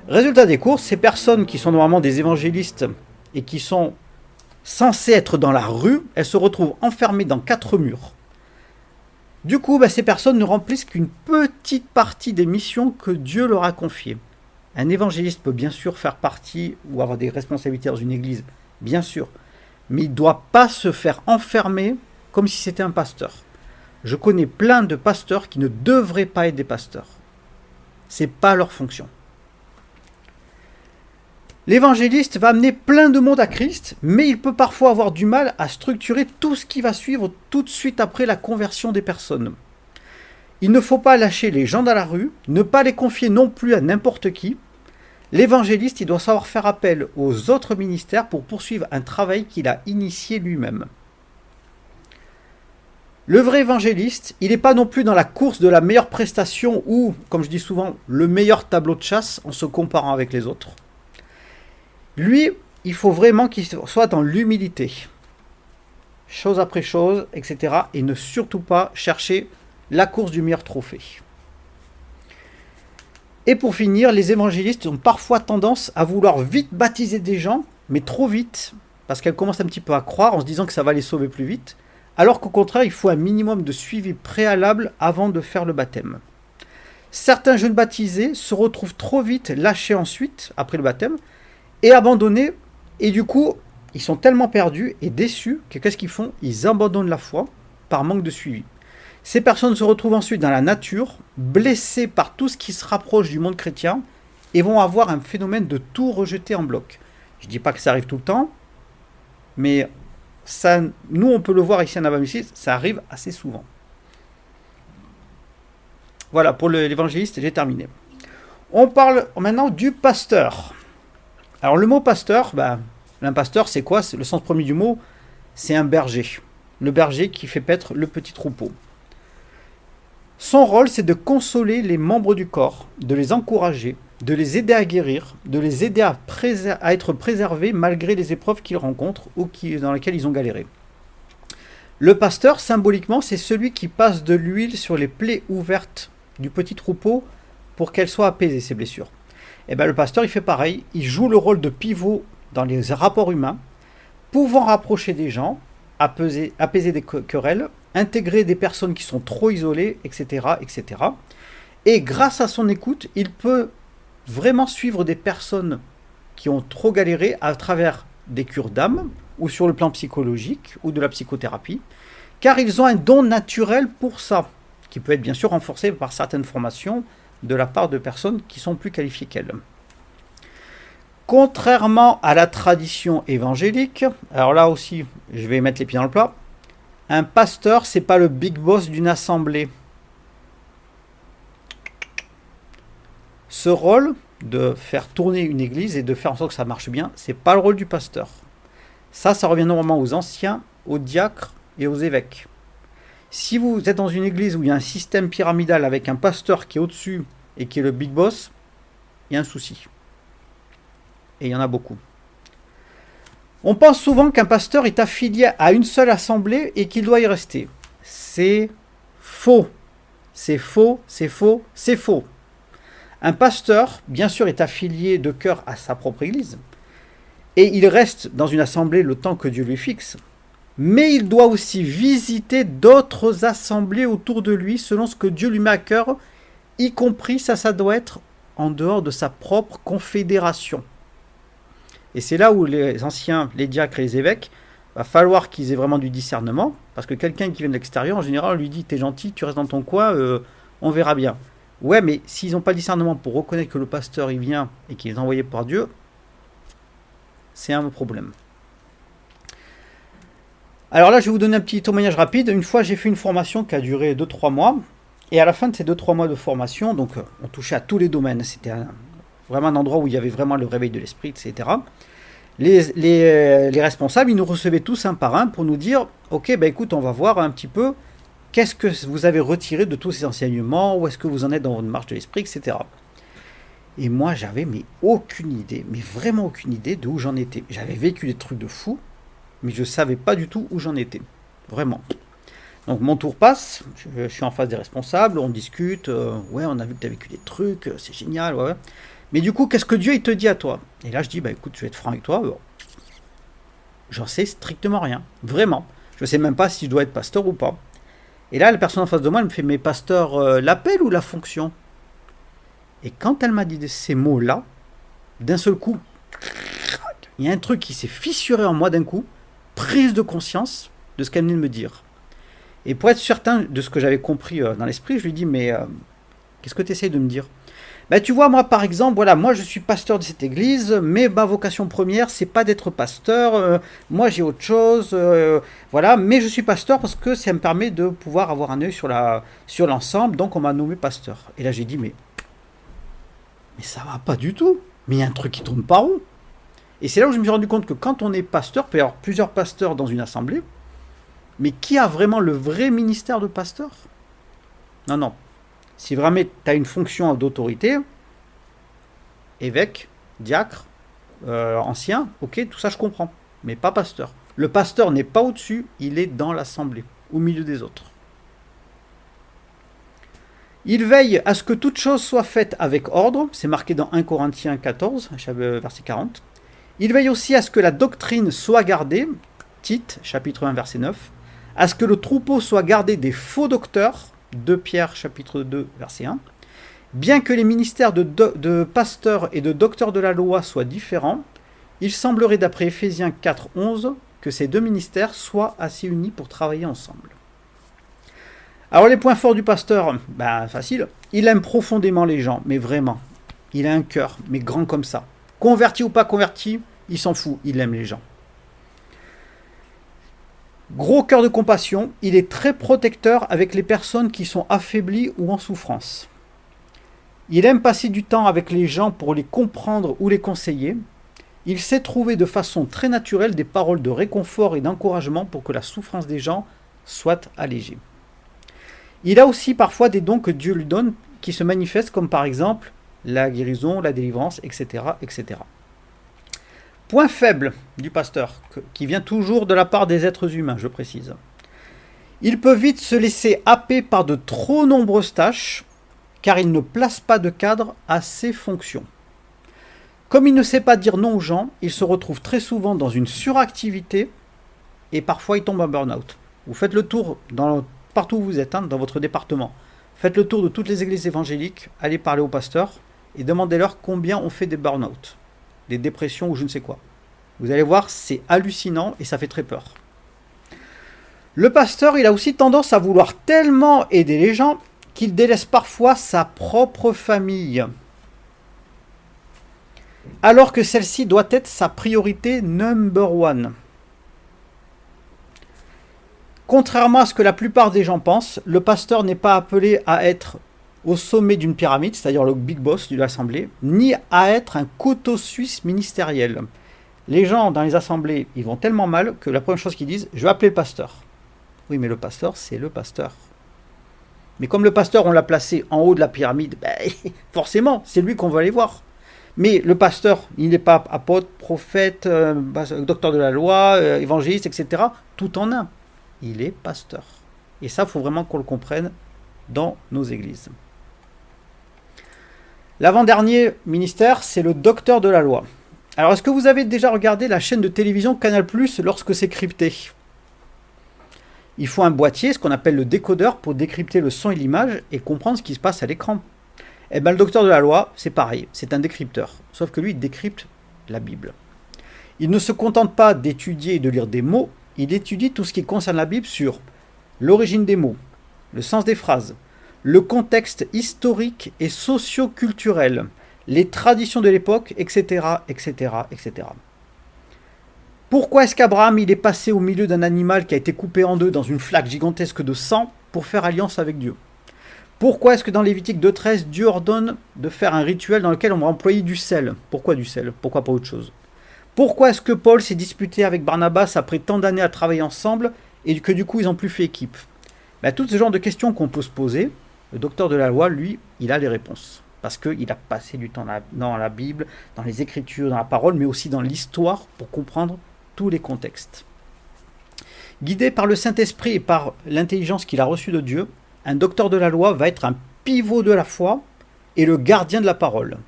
Résultat des courses, ces personnes qui sont normalement des évangélistes et qui sont censées être dans la rue, elles se retrouvent enfermées dans 4 murs. Du coup, ces personnes ne remplissent qu'une petite partie des missions que Dieu leur a confiées. Un évangéliste peut bien sûr faire partie ou avoir des responsabilités dans une église, bien sûr, mais il ne doit pas se faire enfermer comme si c'était un pasteur. Je connais plein de pasteurs qui ne devraient pas être des pasteurs. Ce n'est pas leur fonction. L'évangéliste va amener plein de monde à Christ, mais il peut parfois avoir du mal à structurer tout ce qui va suivre tout de suite après la conversion des personnes. Il ne faut pas lâcher les gens dans la rue, ne pas les confier non plus à n'importe qui. L'évangéliste, il doit savoir faire appel aux autres ministères pour poursuivre un travail qu'il a initié lui-même. Le vrai évangéliste, il n'est pas non plus dans la course de la meilleure prestation ou, comme je dis souvent, le meilleur tableau de chasse en se comparant avec les autres. Lui, il faut vraiment qu'il soit dans l'humilité, chose après chose, etc. Et ne surtout pas chercher la course du meilleur trophée. Et pour finir, les évangélistes ont parfois tendance à vouloir vite baptiser des gens, mais trop vite, parce qu'elles commencent un petit peu à croire en se disant que ça va les sauver plus vite, alors qu'au contraire, il faut un minimum de suivi préalable avant de faire le baptême. Certains jeunes baptisés se retrouvent trop vite lâchés ensuite, après le baptême, et abandonnés, et du coup, ils sont tellement perdus et déçus que qu'est-ce qu'ils font? Ils abandonnent la foi par manque de suivi. Ces personnes se retrouvent ensuite dans la nature, blessées par tout ce qui se rapproche du monde chrétien, et vont avoir un phénomène de tout rejeter en bloc. Je ne dis pas que ça arrive tout le temps, mais ça, nous on peut le voir ici en Avamissis, ça arrive assez souvent. Voilà, pour l'évangéliste, j'ai terminé. On parle maintenant du pasteur. Alors le mot pasteur, un pasteur c'est quoi? Le sens premier du mot, c'est un berger. Le berger qui fait paître le petit troupeau. Son rôle, c'est de consoler les membres du corps, de les encourager, de les aider à guérir, de les aider à être préservés malgré les épreuves qu'ils rencontrent ou dans lesquelles ils ont galéré. Le pasteur, symboliquement, c'est celui qui passe de l'huile sur les plaies ouvertes du petit troupeau pour qu'elles soient apaisées, ces blessures. Et bien le pasteur, il fait pareil, il joue le rôle de pivot dans les rapports humains, pouvant rapprocher des gens, apaiser des querelles, intégrer des personnes qui sont trop isolées, etc., etc. Et grâce à son écoute, il peut vraiment suivre des personnes qui ont trop galéré à travers des cures d'âme, ou sur le plan psychologique, ou de la psychothérapie, car ils ont un don naturel pour ça, qui peut être bien sûr renforcé par certaines formations de la part de personnes qui sont plus qualifiées qu'elles. Contrairement à la tradition évangélique, alors là aussi, je vais mettre les pieds dans le plat, un pasteur, c'est pas le big boss d'une assemblée. Ce rôle de faire tourner une église et de faire en sorte que ça marche bien, c'est pas le rôle du pasteur. Ça revient normalement aux anciens, aux diacres et aux évêques. Si vous êtes dans une église où il y a un système pyramidal avec un pasteur qui est au-dessus et qui est le big boss, il y a un souci. Et il y en a beaucoup. On pense souvent qu'un pasteur est affilié à une seule assemblée et qu'il doit y rester. C'est faux. C'est faux, c'est faux, c'est faux. Un pasteur, bien sûr, est affilié de cœur à sa propre église. Et il reste dans une assemblée le temps que Dieu lui fixe. Mais il doit aussi visiter d'autres assemblées autour de lui selon ce que Dieu lui met à cœur, y compris ça doit être en dehors de sa propre confédération. Et c'est là où les anciens, les diacres et les évêques, va falloir qu'ils aient vraiment du discernement, parce que quelqu'un qui vient de l'extérieur, en général, on lui dit « t'es gentil, tu restes dans ton coin, on verra bien ». Ouais, mais s'ils n'ont pas le discernement pour reconnaître que le pasteur, il vient et qu'il est envoyé par Dieu, c'est un problème. Alors là, je vais vous donner un petit témoignage rapide. Une fois, j'ai fait une formation qui a duré 2-3 mois, et à la fin de ces 2-3 mois de formation, donc on touchait à tous les domaines, c'était vraiment un endroit où il y avait vraiment le réveil de l'esprit, etc. Les responsables, ils nous recevaient tous un par un pour nous dire « Ok, ben écoute, on va voir un petit peu qu'est-ce que vous avez retiré de tous ces enseignements, où est-ce que vous en êtes dans votre marche de l'esprit, etc. » Et moi, j'avais aucune idée, mais vraiment aucune idée de où j'en étais. J'avais vécu des trucs de fou, mais je ne savais pas du tout où j'en étais. Vraiment. Donc mon tour passe, je suis en face des responsables, on discute, ouais, on a vu que tu as vécu des trucs, c'est génial, ouais. Mais du coup, qu'est-ce que Dieu il te dit à toi? Et là, je dis, bah écoute, je vais être franc avec toi, j'en sais strictement rien, vraiment. Je ne sais même pas si je dois être pasteur ou pas. Et là, la personne en face de moi, elle me fait, mais pasteur, l'appel ou la fonction? Et quand elle m'a dit ces mots-là, d'un seul coup, il y a un truc qui s'est fissuré en moi d'un coup, prise de conscience de ce qu'elle venait de me dire. Et pour être certain de ce que j'avais compris dans l'esprit, je lui dis, mais qu'est-ce que tu essayes de me dire? Ben, tu vois, moi, par exemple, voilà, moi, je suis pasteur de cette église, mais ma vocation première, c'est pas d'être pasteur. Moi, j'ai autre chose, voilà, mais je suis pasteur parce que ça me permet de pouvoir avoir un œil sur l'ensemble, donc on m'a nommé pasteur. Et là, j'ai dit, mais ça va pas du tout. Mais il y a un truc qui tourne pas rond. Et c'est là où je me suis rendu compte que quand on est pasteur, il peut y avoir plusieurs pasteurs dans une assemblée, mais qui a vraiment le vrai ministère de pasteur? Non, non. Si vraiment tu as une fonction d'autorité, évêque, diacre, ancien, ok, tout ça je comprends, mais pas pasteur. Le pasteur n'est pas au-dessus, il est dans l'assemblée, au milieu des autres. Il veille à ce que toute chose soit faite avec ordre, c'est marqué dans 1 Corinthiens 14, verset 40. Il veille aussi à ce que la doctrine soit gardée, Tite, chapitre 1, verset 9, à ce que le troupeau soit gardé des faux docteurs, 2 Pierre, chapitre 2, verset 1. Bien que les ministères de pasteurs et de docteurs de la loi soient différents, il semblerait d'après Éphésiens 4, 11 que ces deux ministères soient assez unis pour travailler ensemble. Alors les points forts du pasteur, facile, il aime profondément les gens, mais vraiment. Il a un cœur, mais grand comme ça. Converti ou pas converti, il s'en fout, il aime les gens. Gros cœur de compassion, il est très protecteur avec les personnes qui sont affaiblies ou en souffrance. Il aime passer du temps avec les gens pour les comprendre ou les conseiller. Il sait trouver de façon très naturelle des paroles de réconfort et d'encouragement pour que la souffrance des gens soit allégée. Il a aussi parfois des dons que Dieu lui donne qui se manifestent comme par exemple la guérison, la délivrance, etc., etc. Point faible du pasteur, qui vient toujours de la part des êtres humains, je précise. Il peut vite se laisser happer par de trop nombreuses tâches, car il ne place pas de cadre à ses fonctions. Comme il ne sait pas dire non aux gens, il se retrouve très souvent dans une suractivité et parfois il tombe en burn-out. Vous faites le tour partout où vous êtes, dans votre département. Faites le tour de toutes les églises évangéliques, allez parler aux pasteurs et demandez-leur combien on fait des burn-out, des dépressions ou je ne sais quoi. Vous allez voir, c'est hallucinant et ça fait très peur. Le pasteur, il a aussi tendance à vouloir tellement aider les gens qu'il délaisse parfois sa propre famille, alors que celle-ci doit être sa priorité number one. Contrairement à ce que la plupart des gens pensent, le pasteur n'est pas appelé à être au sommet d'une pyramide, c'est-à-dire le big boss de l'assemblée, ni à être un couteau suisse ministériel. Les gens dans les assemblées, ils vont tellement mal que la première chose qu'ils disent, je vais appeler le pasteur. Oui, mais le pasteur, c'est le pasteur. Mais comme le pasteur, on l'a placé en haut de la pyramide, forcément, c'est lui qu'on va aller voir. Mais le pasteur, il n'est pas apôtre, prophète, docteur de la loi, évangéliste, etc. Tout en un. Il est pasteur. Et ça, il faut vraiment qu'on le comprenne dans nos églises. L'avant-dernier ministère, c'est le docteur de la loi. Alors, est-ce que vous avez déjà regardé la chaîne de télévision Canal+ lorsque c'est crypté ? Il faut un boîtier, ce qu'on appelle le décodeur, pour décrypter le son et l'image et comprendre ce qui se passe à l'écran. Eh bien, le docteur de la loi, c'est pareil, c'est un décrypteur. Sauf que lui, il décrypte la Bible. Il ne se contente pas d'étudier et de lire des mots, il étudie tout ce qui concerne la Bible sur l'origine des mots, le sens des phrases, le contexte historique et socio-culturel, les traditions de l'époque, etc., etc., etc. Pourquoi est-ce qu'Abraham il est passé au milieu d'un animal qui a été coupé en deux dans une flaque gigantesque de sang pour faire alliance avec Dieu ? Pourquoi est-ce que dans Lévitique 2.13, Dieu ordonne de faire un rituel dans lequel on va employer du sel ? Pourquoi du sel ? Pourquoi pas autre chose ? Pourquoi est-ce que Paul s'est disputé avec Barnabas après tant d'années à travailler ensemble et que du coup ils n'ont plus fait équipe ? Tout ce genre de questions qu'on peut se poser, le docteur de la loi, lui, il a les réponses. Parce qu'il a passé du temps dans la Bible, dans les Écritures, dans la parole, mais aussi dans l'histoire pour comprendre tous les contextes. Guidé par le Saint-Esprit et par l'intelligence qu'il a reçue de Dieu, un docteur de la loi va être un pivot de la foi et le gardien de la parole.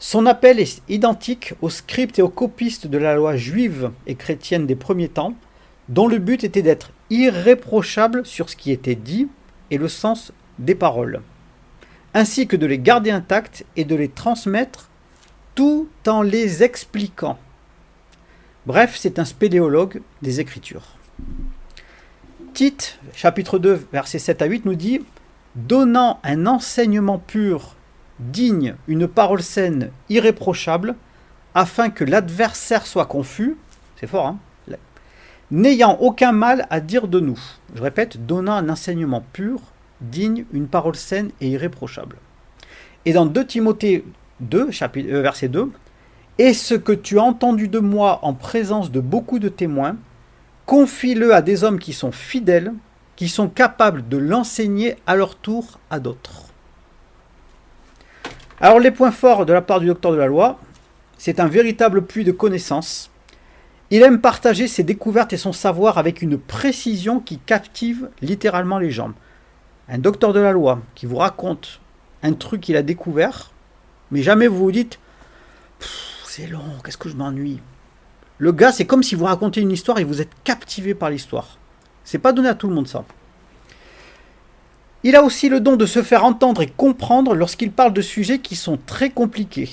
Son appel est identique aux scribes et aux copistes de la loi juive et chrétienne des premiers temps, dont le but était d'être irréprochable sur ce qui était dit et le sens des paroles, ainsi que de les garder intactes et de les transmettre tout en les expliquant. Bref, c'est un spéléologue des Écritures. Tite, chapitre 2, versets 7 à 8, nous dit « Donnant un enseignement pur, digne, une parole saine, irréprochable, afin que l'adversaire soit confus, c'est fort, hein, n'ayant aucun mal à dire de nous. » Je répète, donnant un enseignement pur, digne, une parole saine et irréprochable. Et dans 2 Timothée 2, verset 2, « Et ce que tu as entendu de moi en présence de beaucoup de témoins, confie-le à des hommes qui sont fidèles, qui sont capables de l'enseigner à leur tour à d'autres. » Alors les points forts de la part du docteur de la loi, c'est un véritable puits de connaissances. Il aime partager ses découvertes et son savoir avec une précision qui captive littéralement les gens. Un docteur de la loi qui vous raconte un truc qu'il a découvert, mais jamais vous vous dites « c'est long, qu'est-ce que je m'ennuie ». Le gars, c'est comme si vous racontez une histoire et vous êtes captivé par l'histoire. C'est pas donné à tout le monde ça. Il a aussi le don de se faire entendre et comprendre lorsqu'il parle de sujets qui sont très compliqués.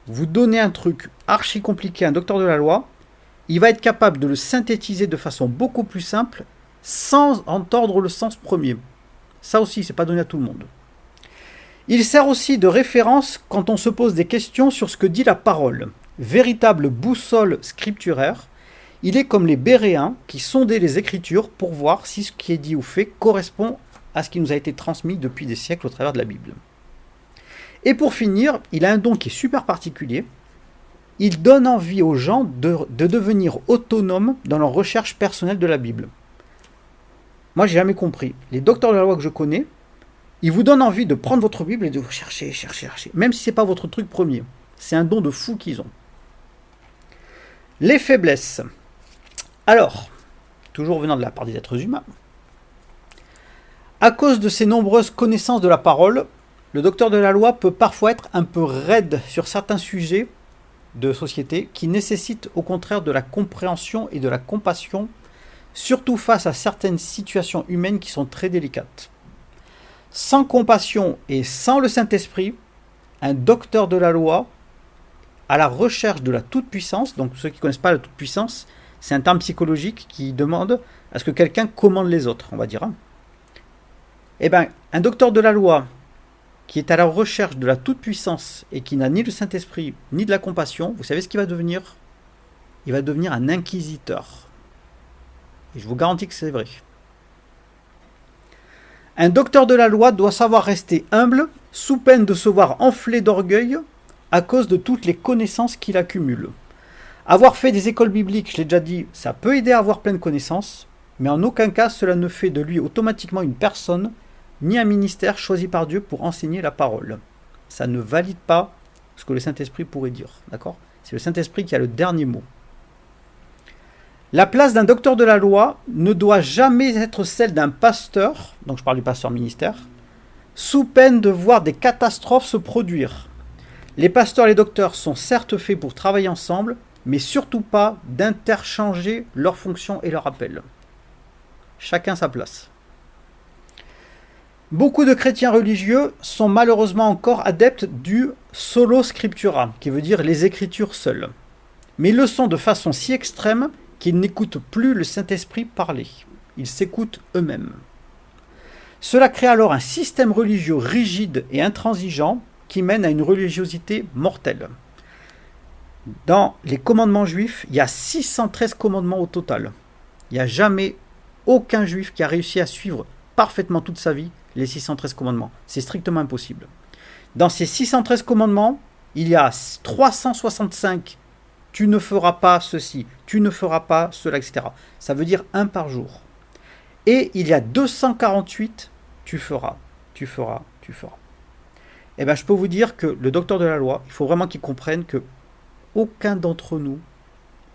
Vous donnez un truc archi compliqué à un docteur de la loi, il va être capable de le synthétiser de façon beaucoup plus simple sans en tordre le sens premier. Ça aussi, c'est pas donné à tout le monde. Il sert aussi de référence quand on se pose des questions sur ce que dit la parole. Véritable boussole scripturaire, il est comme les Béréens qui sondaient les Écritures pour voir si ce qui est dit ou fait correspond à ce qui nous a été transmis depuis des siècles au travers de la Bible. Et pour finir, il a un don qui est super particulier. Il donne envie aux gens de devenir autonomes dans leur recherche personnelle de la Bible. Moi, j'ai jamais compris. Les docteurs de la loi que je connais, Il vous donne envie de prendre votre Bible et de chercher, même si ce n'est pas votre truc premier. C'est un don de fou qu'ils ont. Les faiblesses. Alors, toujours venant de la part des êtres humains, à cause de ses nombreuses connaissances de la parole, le docteur de la loi peut parfois être un peu raide sur certains sujets de société qui nécessitent au contraire de la compréhension et de la compassion, surtout face à certaines situations humaines qui sont très délicates. Sans compassion et sans le Saint-Esprit, un docteur de la loi, à la recherche de la toute-puissance, donc ceux qui ne connaissent pas la toute-puissance, c'est un terme psychologique qui demande à ce que quelqu'un commande les autres, on va dire. Eh bien, un docteur de la loi qui est à la recherche de la toute-puissance et qui n'a ni le Saint-Esprit ni de la compassion, vous savez ce qu'il va devenir? Il va devenir un inquisiteur. Et je vous garantis que c'est vrai. Un docteur de la loi doit savoir rester humble, sous peine de se voir enflé d'orgueil à cause de toutes les connaissances qu'il accumule. Avoir fait des écoles bibliques, je l'ai déjà dit, ça peut aider à avoir plein de connaissances, mais en aucun cas cela ne fait de lui automatiquement une personne, ni un ministère choisi par Dieu pour enseigner la parole. Ça ne valide pas ce que le Saint-Esprit pourrait dire, d'accord? C'est le Saint-Esprit qui a le dernier mot. La place d'un docteur de la loi ne doit jamais être celle d'un pasteur, donc je parle du pasteur ministère, sous peine de voir des catastrophes se produire. Les pasteurs et les docteurs sont certes faits pour travailler ensemble, mais surtout pas d'interchanger leurs fonctions et leurs appels. Chacun sa place. Beaucoup de chrétiens religieux sont malheureusement encore adeptes du solo scriptura, qui veut dire les écritures seules. Mais ils le sont de façon si extrême qu'ils n'écoutent plus le Saint-Esprit parler. Ils s'écoutent eux-mêmes. Cela crée alors un système religieux rigide et intransigeant qui mène à une religiosité mortelle. Dans les commandements juifs, il y a 613 commandements au total. Il n'y a jamais aucun juif qui a réussi à suivre parfaitement toute sa vie les 613 commandements. C'est strictement impossible. Dans ces 613 commandements, il y a 365 « tu ne feras pas ceci »,« tu ne feras pas cela », etc. Ça veut dire un par jour. Et il y a 248 « tu feras, tu feras, tu feras ». Eh bien, je peux vous dire que le docteur de la loi, il faut vraiment qu'il comprenne que aucun d'entre nous,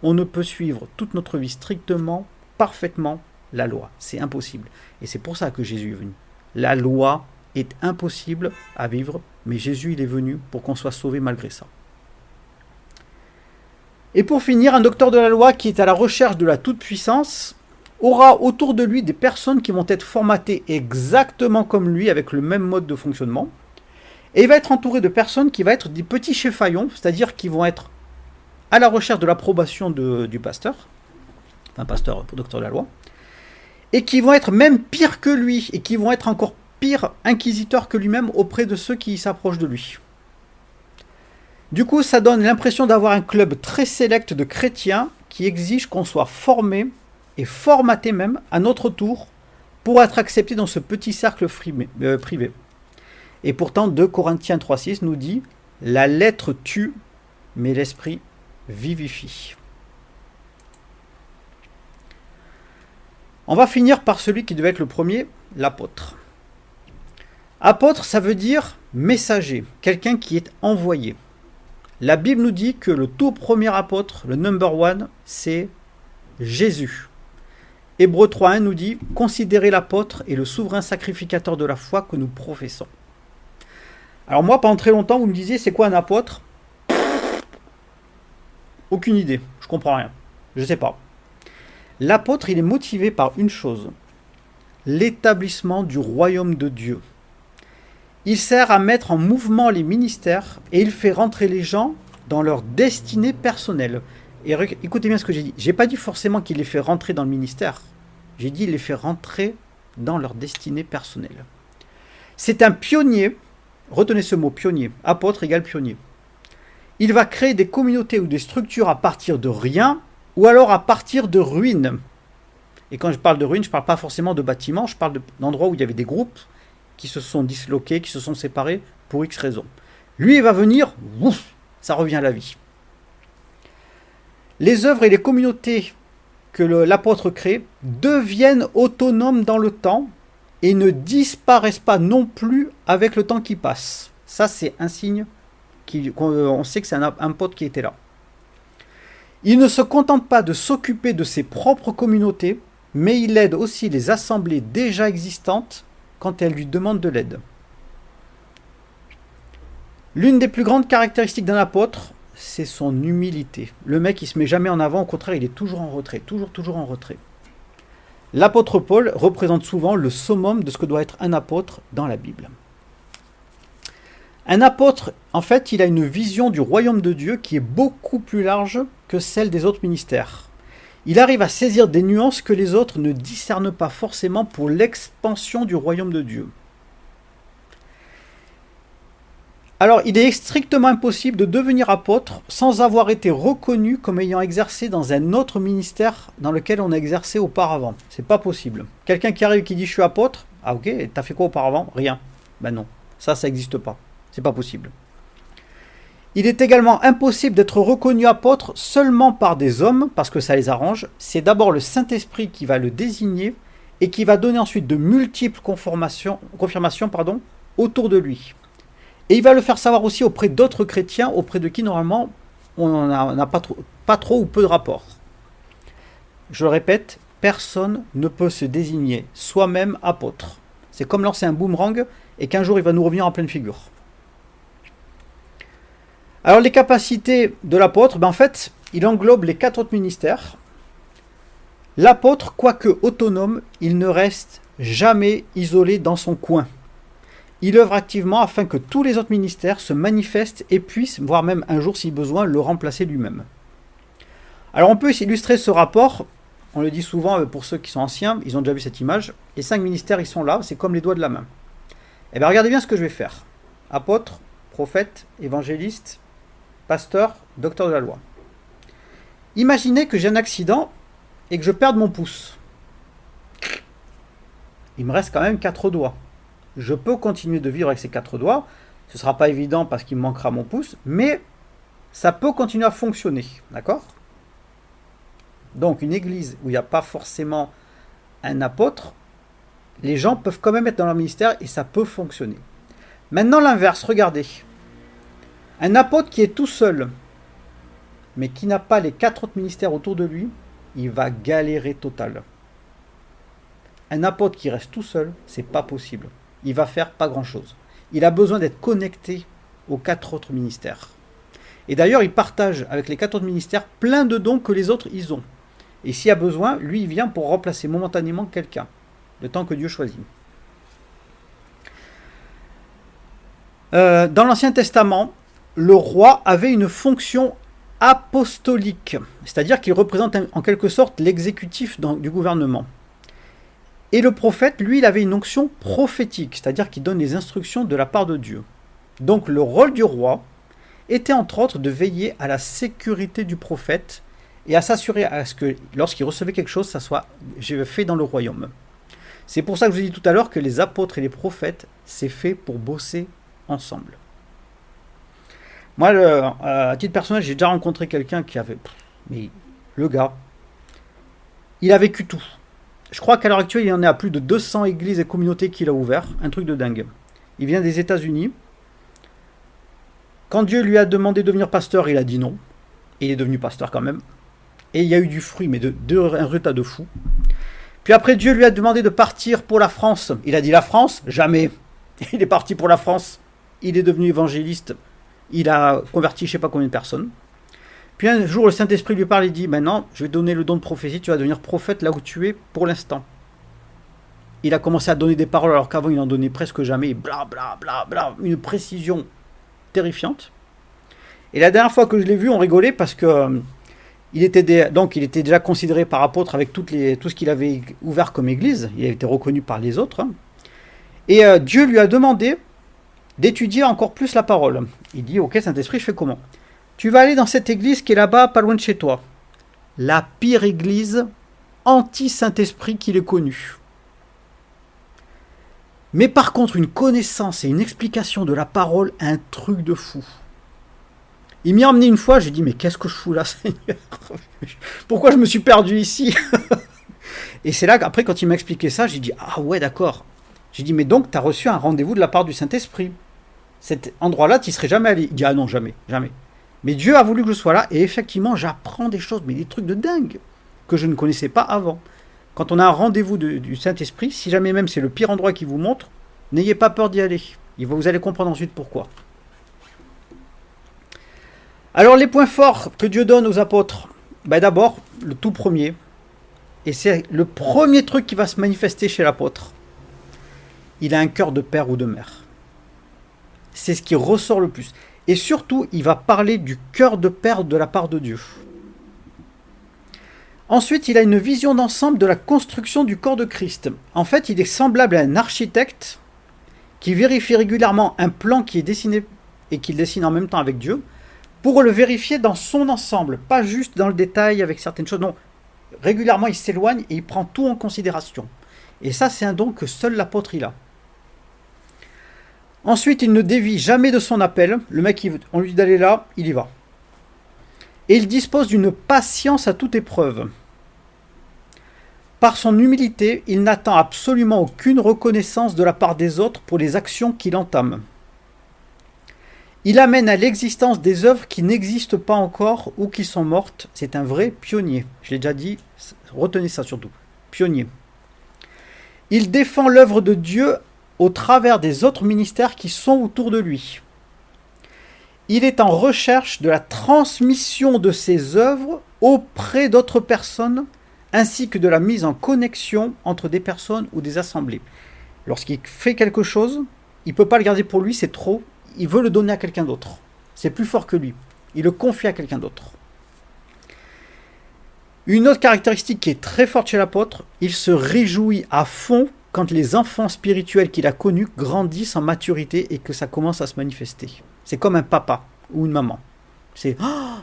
on ne peut suivre toute notre vie strictement, parfaitement, la loi. C'est impossible. Et c'est pour ça que Jésus est venu. La loi est impossible à vivre, mais Jésus, il est venu pour qu'on soit sauvé malgré ça. Et pour finir, un docteur de la loi qui est à la recherche de la toute-puissance aura autour de lui des personnes qui vont être formatées exactement comme lui, avec le même mode de fonctionnement. Et il va être entouré de personnes qui vont être des petits chefaillons, c'est-à-dire qui vont être à la recherche de l'approbation du pasteur, enfin pasteur pour docteur de la loi, et qui vont être même pires que lui, et qui vont être encore pire inquisiteurs que lui-même auprès de ceux qui s'approchent de lui. Du coup, ça donne l'impression d'avoir un club très sélect de chrétiens qui exige qu'on soit formé et formaté même à notre tour pour être accepté dans ce petit cercle privé. Et pourtant, 2 Corinthiens 3,6 nous dit « La lettre tue, mais l'esprit vivifie ». On va finir par celui qui devait être le premier, l'apôtre. Apôtre, ça veut dire messager, quelqu'un qui est envoyé. La Bible nous dit que le tout premier apôtre, le number one, c'est Jésus. Hébreux 3.1 nous dit « Considérez l'apôtre et le souverain sacrificateur de la foi que nous professons ». Alors moi, pendant très longtemps, vous me disiez « C'est quoi un apôtre ?» Aucune idée, je comprends rien, je sais pas. L'apôtre, il est motivé par une chose, l'établissement du royaume de Dieu. Il sert à mettre en mouvement les ministères et il fait rentrer les gens dans leur destinée personnelle. Et écoutez bien ce que j'ai dit. J'ai pas dit forcément qu'il les fait rentrer dans le ministère. J'ai dit qu'il les fait rentrer dans leur destinée personnelle. C'est un pionnier, retenez ce mot, pionnier, apôtre égale pionnier. Il va créer des communautés ou des structures à partir de rien ou alors à partir de ruines. Et quand je parle de ruines, je ne parle pas forcément de bâtiments, je parle d'endroits où il y avait des groupes qui se sont disloqués, qui se sont séparés pour X raisons. Lui, il va venir, ouf, ça revient à la vie. Les œuvres et les communautés que l'apôtre crée deviennent autonomes dans le temps et ne disparaissent pas non plus avec le temps qui passe. Ça, c'est un signe qu'on sait que c'est un apôtre qui était là. Il ne se contente pas de s'occuper de ses propres communautés, mais il aide aussi les assemblées déjà existantes quand elles lui demandent de l'aide. L'une des plus grandes caractéristiques d'un apôtre, c'est son humilité. Le mec, il se met jamais en avant, au contraire, il est toujours en retrait, toujours en retrait. L'apôtre Paul représente souvent le summum de ce que doit être un apôtre dans la Bible. Un apôtre, en fait, il a une vision du royaume de Dieu qui est beaucoup plus large que celle des autres ministères. Il arrive à saisir des nuances que les autres ne discernent pas forcément pour l'expansion du royaume de Dieu. Alors, il est strictement impossible de devenir apôtre sans avoir été reconnu comme ayant exercé dans un autre ministère dans lequel on a exercé auparavant. C'est pas possible. Quelqu'un qui arrive et qui dit « je suis apôtre », ah ok, t'as fait quoi auparavant? Rien. Ben non, ça n'existe pas. C'est pas possible. Il est également impossible d'être reconnu apôtre seulement par des hommes, parce que ça les arrange. C'est d'abord le Saint-Esprit qui va le désigner et qui va donner ensuite de multiples confirmations autour de lui. Et il va le faire savoir aussi auprès d'autres chrétiens, auprès de qui normalement on n'a pas trop ou peu de rapport. Je le répète, personne ne peut se désigner soi-même apôtre. C'est comme lancer un boomerang et qu'un jour il va nous revenir en pleine figure. Alors les capacités de l'apôtre, en fait, il englobe les 4 autres ministères. L'apôtre, quoique autonome, il ne reste jamais isolé dans son coin. Il œuvre activement afin que tous les autres ministères se manifestent et puissent, voire même un jour si besoin, le remplacer lui-même. Alors on peut illustrer ce rapport, on le dit souvent pour ceux qui sont anciens, ils ont déjà vu cette image. Les 5 ministères, ils sont là, c'est comme les doigts de la main. Et bien regardez bien ce que je vais faire. Apôtre, prophète, évangéliste, pasteur, docteur de la loi. Imaginez que j'ai un accident et que je perde mon pouce. Il me reste quand même 4 doigts. Je peux continuer de vivre avec ces 4 doigts. Ce ne sera pas évident parce qu'il me manquera mon pouce, mais ça peut continuer à fonctionner. D'accord? Donc une église où il n'y a pas forcément un apôtre, les gens peuvent quand même être dans leur ministère et ça peut fonctionner. Maintenant l'inverse, regardez. Un apôtre qui est tout seul, mais qui n'a pas les 4 autres ministères autour de lui, il va galérer total. Un apôtre qui reste tout seul, c'est pas possible. Il va faire pas grand-chose. Il a besoin d'être connecté aux 4 autres ministères. Et d'ailleurs, il partage avec les 4 autres ministères plein de dons que les autres ils ont. Et s'il y a besoin, lui, il vient pour remplacer momentanément quelqu'un, le temps que Dieu choisit. Dans l'Ancien Testament, le roi avait une fonction apostolique, c'est-à-dire qu'il représente en quelque sorte l'exécutif du gouvernement. Et le prophète, lui, il avait une onction prophétique, c'est-à-dire qu'il donne les instructions de la part de Dieu. Donc le rôle du roi était entre autres de veiller à la sécurité du prophète et à s'assurer à ce que lorsqu'il recevait quelque chose, ça soit fait dans le royaume. C'est pour ça que je vous ai dit tout à l'heure que les apôtres et les prophètes, c'est fait pour bosser ensemble. Moi, à titre personnel, j'ai déjà rencontré quelqu'un qui avait... Mais le gars, il a vécu tout. Je crois qu'à l'heure actuelle, il en est à plus de 200 églises et communautés qu'il a ouvertes. Un truc de dingue. Il vient des États-Unis. Quand Dieu lui a demandé de devenir pasteur, il a dit non. Et il est devenu pasteur quand même. Et il y a eu du fruit, mais un résultat de fou. Puis après, Dieu lui a demandé de partir pour la France. Il a dit la France? Jamais. Il est parti pour la France. Il est devenu évangéliste. Il a converti je ne sais pas combien de personnes. Puis un jour, le Saint-Esprit lui parle et dit « Maintenant, je vais te donner le don de prophétie, tu vas devenir prophète là où tu es pour l'instant. » Il a commencé à donner des paroles alors qu'avant, il n'en donnait presque jamais. Bla bla bla bla. Une précision terrifiante. Et la dernière fois que je l'ai vu, on rigolait parce que il était déjà considéré par apôtre avec tout ce qu'il avait ouvert comme église. Il a été reconnu par les autres. Et Dieu lui a demandé d'étudier encore plus la parole. Il dit « Ok, Saint-Esprit, je fais comment ? Tu vas aller dans cette église qui est là-bas, pas loin de chez toi. » La pire église anti-Saint-Esprit qu'il ait connue. Mais par contre, une connaissance et une explication de la parole, un truc de fou. Il m'y a emmené une fois, j'ai dit « Mais qu'est-ce que je fous là, Seigneur ? Pourquoi je me suis perdu ici ?» Et c'est là qu'après, quand il m'a expliqué ça, j'ai dit « Ah ouais, d'accord. J'ai dit, mais donc, tu as reçu un rendez-vous de la part du Saint-Esprit. Cet endroit-là, tu n'y serais jamais allé. Il dit, ah non, jamais, jamais. Mais Dieu a voulu que je sois là, et effectivement, j'apprends des choses, mais des trucs de dingue, que je ne connaissais pas avant. Quand on a un rendez-vous du Saint-Esprit, si jamais même c'est le pire endroit qu'il vous montre, n'ayez pas peur d'y aller. Vous allez comprendre ensuite pourquoi. Alors, les points forts que Dieu donne aux apôtres, d'abord, le tout premier, et c'est le premier truc qui va se manifester chez l'apôtre, il a un cœur de père ou de mère. C'est ce qui ressort le plus. Et surtout, il va parler du cœur de père de la part de Dieu. Ensuite, il a une vision d'ensemble de la construction du corps de Christ. En fait, il est semblable à un architecte qui vérifie régulièrement un plan qui est dessiné et qu'il dessine en même temps avec Dieu pour le vérifier dans son ensemble, pas juste dans le détail avec certaines choses. Non, régulièrement, il s'éloigne et il prend tout en considération. Et ça, c'est un don que seul l'apôtre il a. Ensuite, il ne dévie jamais de son appel. Le mec, on lui dit d'aller là, il y va. Et il dispose d'une patience à toute épreuve. Par son humilité, il n'attend absolument aucune reconnaissance de la part des autres pour les actions qu'il entame. Il amène à l'existence des œuvres qui n'existent pas encore ou qui sont mortes. C'est un vrai pionnier. Je l'ai déjà dit, retenez ça surtout. Pionnier. Il défend l'œuvre de Dieu au travers des autres ministères qui sont autour de lui. Il est en recherche de la transmission de ses œuvres auprès d'autres personnes, ainsi que de la mise en connexion entre des personnes ou des assemblées. Lorsqu'il fait quelque chose, il ne peut pas le garder pour lui, c'est trop, il veut le donner à quelqu'un d'autre. C'est plus fort que lui, il le confie à quelqu'un d'autre. Une autre caractéristique qui est très forte chez l'apôtre, il se réjouit à fond quand les enfants spirituels qu'il a connus grandissent en maturité et que ça commence à se manifester. C'est comme un papa ou une maman. C'est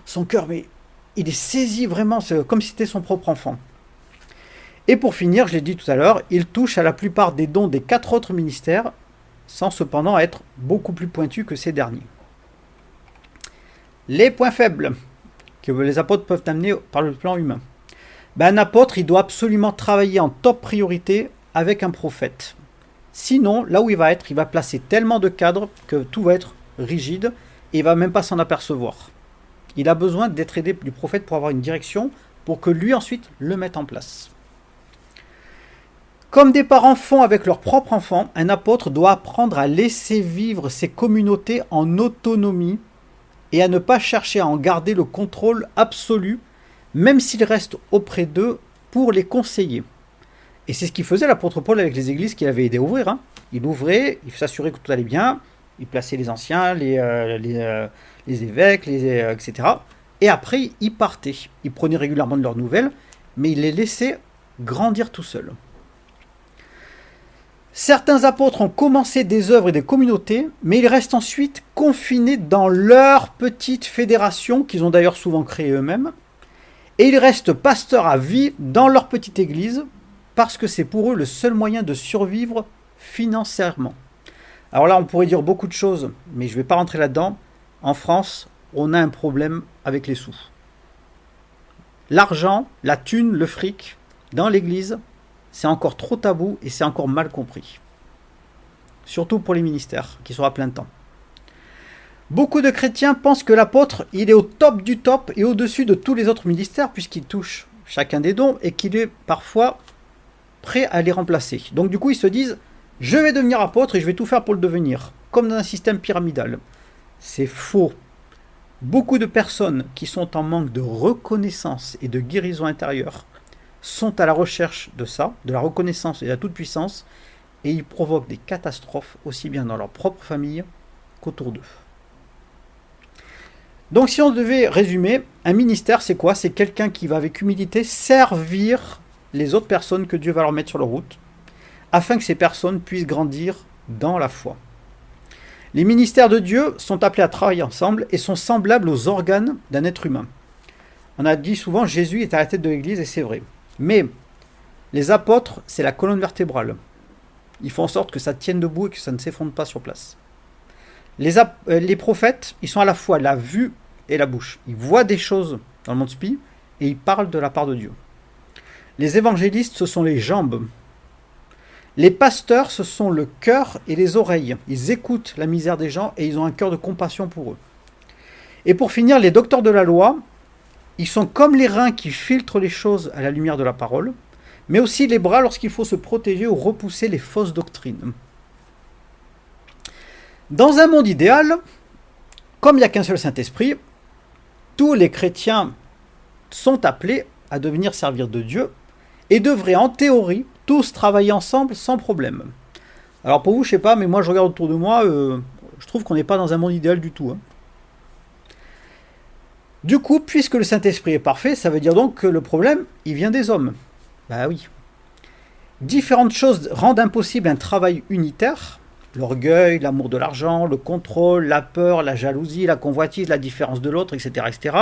son cœur, mais il est saisi vraiment, c'est comme si c'était son propre enfant. Et pour finir, je l'ai dit tout à l'heure, il touche à la plupart des dons des 4 autres ministères, sans cependant être beaucoup plus pointu que ces derniers. Les points faibles que les apôtres peuvent amener par le plan humain. Un apôtre, il doit absolument travailler en top priorité avec un prophète. Sinon, là où il va placer tellement de cadres que tout va être rigide et il ne va même pas s'en apercevoir. Il a besoin d'être aidé du prophète pour avoir une direction, pour que lui ensuite le mette en place. Comme des parents font avec leurs propres enfants, un apôtre doit apprendre à laisser vivre ses communautés en autonomie et à ne pas chercher à en garder le contrôle absolu, même s'il reste auprès d'eux pour les conseiller. Et c'est ce qu'il faisait l'apôtre Paul avec les églises qu'il avait aidé à ouvrir. Il ouvrait, il s'assurait que tout allait bien, il plaçait les anciens, les évêques, etc. Et après, il partait. Il prenait régulièrement de leurs nouvelles, mais il les laissait grandir tout seuls. Certains apôtres ont commencé des œuvres et des communautés, mais ils restent ensuite confinés dans leur petite fédération, qu'ils ont d'ailleurs souvent créée eux-mêmes, et ils restent pasteurs à vie dans leur petite église, parce que c'est pour eux le seul moyen de survivre financièrement. Alors là, on pourrait dire beaucoup de choses, mais je ne vais pas rentrer là-dedans. En France, on a un problème avec les sous. L'argent, la thune, le fric, dans l'église, c'est encore trop tabou et c'est encore mal compris. Surtout pour les ministères, qui sont à plein temps. Beaucoup de chrétiens pensent que l'apôtre, il est au top du top et au-dessus de tous les autres ministères, puisqu'il touche chacun des dons et qu'il est parfois prêt à les remplacer. Donc du coup, ils se disent, je vais devenir apôtre et je vais tout faire pour le devenir, comme dans un système pyramidal. C'est faux. Beaucoup de personnes qui sont en manque de reconnaissance et de guérison intérieure sont à la recherche de ça, de la reconnaissance et de la toute-puissance, et ils provoquent des catastrophes aussi bien dans leur propre famille qu'autour d'eux. Donc si on devait résumer, un ministère c'est quoi? C'est quelqu'un qui va avec humilité servir les autres personnes que Dieu va leur mettre sur la route, afin que ces personnes puissent grandir dans la foi. Les ministères de Dieu sont appelés à travailler ensemble et sont semblables aux organes d'un être humain. On a dit souvent Jésus est à la tête de l'Église et c'est vrai. Mais les apôtres, c'est la colonne vertébrale. Ils font en sorte que ça tienne debout et que ça ne s'effondre pas sur place. Les prophètes, ils sont à la fois la vue et la bouche. Ils voient des choses dans le monde spi et ils parlent de la part de Dieu. Les évangélistes, ce sont les jambes. Les pasteurs, ce sont le cœur et les oreilles. Ils écoutent la misère des gens et ils ont un cœur de compassion pour eux. Et pour finir, les docteurs de la loi, ils sont comme les reins qui filtrent les choses à la lumière de la parole, mais aussi les bras lorsqu'il faut se protéger ou repousser les fausses doctrines. Dans un monde idéal, comme il n'y a qu'un seul Saint-Esprit, tous les chrétiens sont appelés à devenir servir de Dieu et devraient en théorie tous travailler ensemble sans problème. Alors pour vous, je sais pas, mais moi je regarde autour de moi, je trouve qu'on n'est pas dans un monde idéal du tout. Du coup, puisque le Saint-Esprit est parfait, ça veut dire donc que le problème, il vient des hommes. Bah oui. Différentes choses rendent impossible un travail unitaire. L'orgueil, l'amour de l'argent, le contrôle, la peur, la jalousie, la convoitise, la différence de l'autre, etc., etc.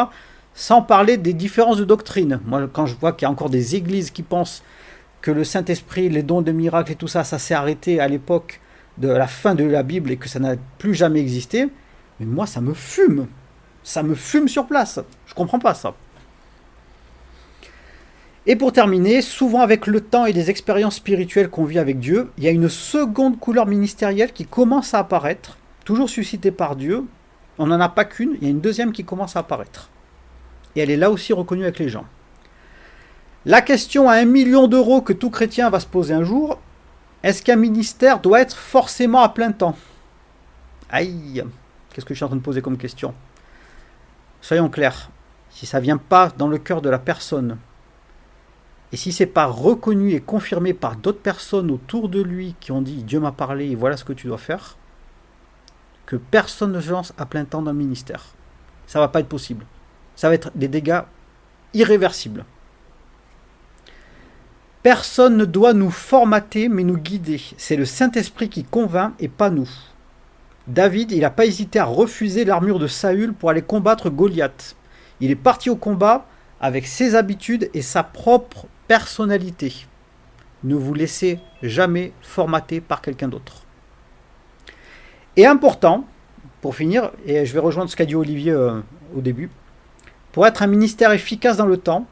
Sans parler des différences de doctrine. Moi, quand je vois qu'il y a encore des églises qui pensent que le Saint-Esprit, les dons de miracles et tout ça, ça s'est arrêté à l'époque de la fin de la Bible et que ça n'a plus jamais existé, mais moi, ça me fume. Ça me fume sur place. Je comprends pas ça. Et pour terminer, souvent avec le temps et les expériences spirituelles qu'on vit avec Dieu, il y a une seconde couleur ministérielle qui commence à apparaître, toujours suscitée par Dieu. On n'en a pas qu'une, il y a une deuxième qui commence à apparaître. Et elle est là aussi reconnue avec les gens. La question à 1 million d'euros que tout chrétien va se poser un jour, est-ce qu'un ministère doit être forcément à plein temps? Aïe, qu'est-ce que je suis en train de poser comme question? Soyons clairs, si ça ne vient pas dans le cœur de la personne, et si ce n'est pas reconnu et confirmé par d'autres personnes autour de lui qui ont dit « Dieu m'a parlé et voilà ce que tu dois faire », que personne ne se lance à plein temps dans le ministère. Ça ne va pas être possible. Ça va être des dégâts irréversibles. Personne ne doit nous formater mais nous guider. C'est le Saint-Esprit qui convainc et pas nous. David, il n'a pas hésité à refuser l'armure de Saül pour aller combattre Goliath. Il est parti au combat avec ses habitudes et sa propre personnalité. Ne vous laissez jamais formater par quelqu'un d'autre. Et important, pour finir, et je vais rejoindre ce qu'a dit Olivier au début, pour être un ministère efficace dans le temps,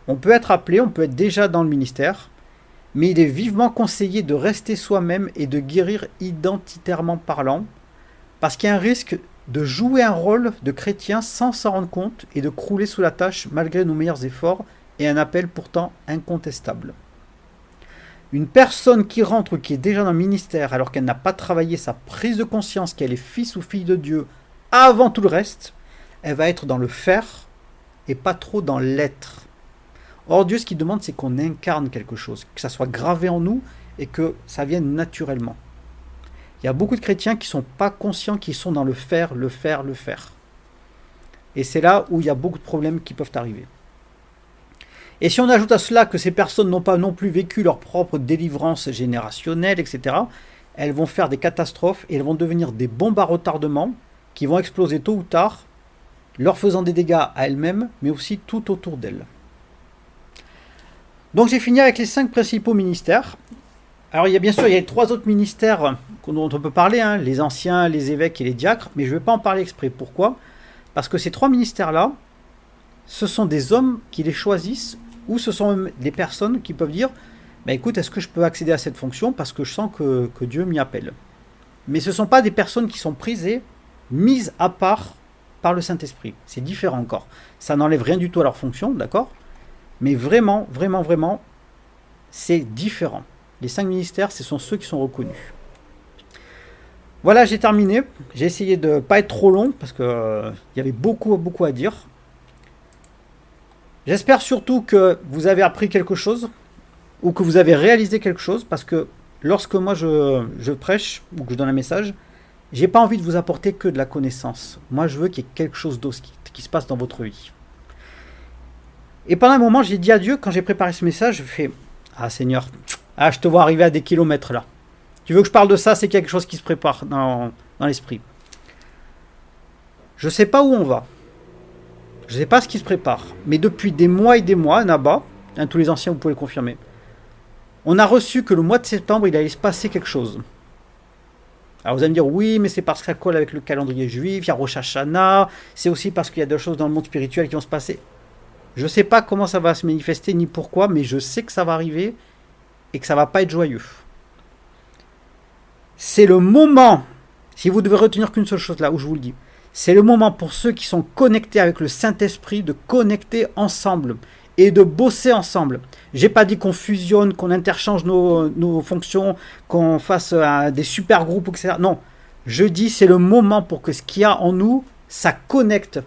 on peut être appelé, on peut être déjà dans le ministère, mais il est vivement conseillé de rester soi-même et de guérir identitairement parlant, parce qu'il y a un risque de jouer un rôle de chrétien sans s'en rendre compte et de crouler sous la tâche malgré nos meilleurs efforts et un appel pourtant incontestable. Une personne qui rentre ou qui est déjà dans le ministère alors qu'elle n'a pas travaillé sa prise de conscience qu'elle est fils ou fille de Dieu avant tout le reste, elle va être dans le faire et pas trop dans l'être. Or Dieu, ce qu'il demande, c'est qu'on incarne quelque chose, que ça soit gravé en nous et que ça vienne naturellement. Il y a beaucoup de chrétiens qui ne sont pas conscients qu'ils sont dans le faire, le faire, le faire. Et c'est là où il y a beaucoup de problèmes qui peuvent arriver. Et si on ajoute à cela que ces personnes n'ont pas non plus vécu leur propre délivrance générationnelle, etc., elles vont faire des catastrophes et elles vont devenir des bombes à retardement qui vont exploser tôt ou tard, leur faisant des dégâts à elles-mêmes, mais aussi tout autour d'elles. Donc j'ai fini avec les 5 principaux ministères. Alors il y a bien sûr les 3 autres ministères dont on peut parler, les anciens, les évêques et les diacres, mais je ne vais pas en parler exprès. Pourquoi? Parce que ces 3 ministères-là, ce sont des hommes qui les choisissent, ou ce sont même des personnes qui peuvent dire écoute, est-ce que je peux accéder à cette fonction parce que je sens que Dieu m'y appelle. Mais ce ne sont pas des personnes qui sont prisées, mises à part par le Saint-Esprit. C'est différent encore. Ça n'enlève rien du tout à leur fonction, d'accord? Mais vraiment, vraiment, vraiment, c'est différent. Les 5 ministères, ce sont ceux qui sont reconnus. Voilà, j'ai terminé. J'ai essayé de ne pas être trop long parce qu'il y avait beaucoup, beaucoup à dire. J'espère surtout que vous avez appris quelque chose ou que vous avez réalisé quelque chose parce que lorsque moi je prêche ou que je donne un message, j'ai pas envie de vous apporter que de la connaissance. Moi, je veux qu'il y ait quelque chose d'autre qui se passe dans votre vie. Et pendant un moment, j'ai dit à Dieu, quand j'ai préparé ce message, je fais « Ah Seigneur, je te vois arriver à des kilomètres là. Tu veux que je parle de ça, c'est qu'il y a quelque chose qui se prépare dans l'esprit. Je ne sais pas où on va. Je ne sais pas ce qui se prépare. Mais depuis des mois et des mois, là-bas, tous les anciens, vous pouvez le confirmer, on a reçu que le mois de septembre, il allait se passer quelque chose. Alors vous allez me dire, oui, mais c'est parce que ça colle avec le calendrier juif, il y a Rosh Hashanah, c'est aussi parce qu'il y a des choses dans le monde spirituel qui vont se passer. Je ne sais pas comment ça va se manifester, ni pourquoi, mais je sais que ça va arriver et que ça ne va pas être joyeux. c'est le moment, si vous devez retenir qu'une seule chose là, où je vous le dis, c'est le moment pour ceux qui sont connectés avec le Saint-Esprit de connecter ensemble et de bosser ensemble. J'ai pas dit qu'on fusionne, qu'on interchange nos fonctions, qu'on fasse des super groupes, etc. Non, je dis c'est le moment pour que ce qu'il y a en nous, ça connecte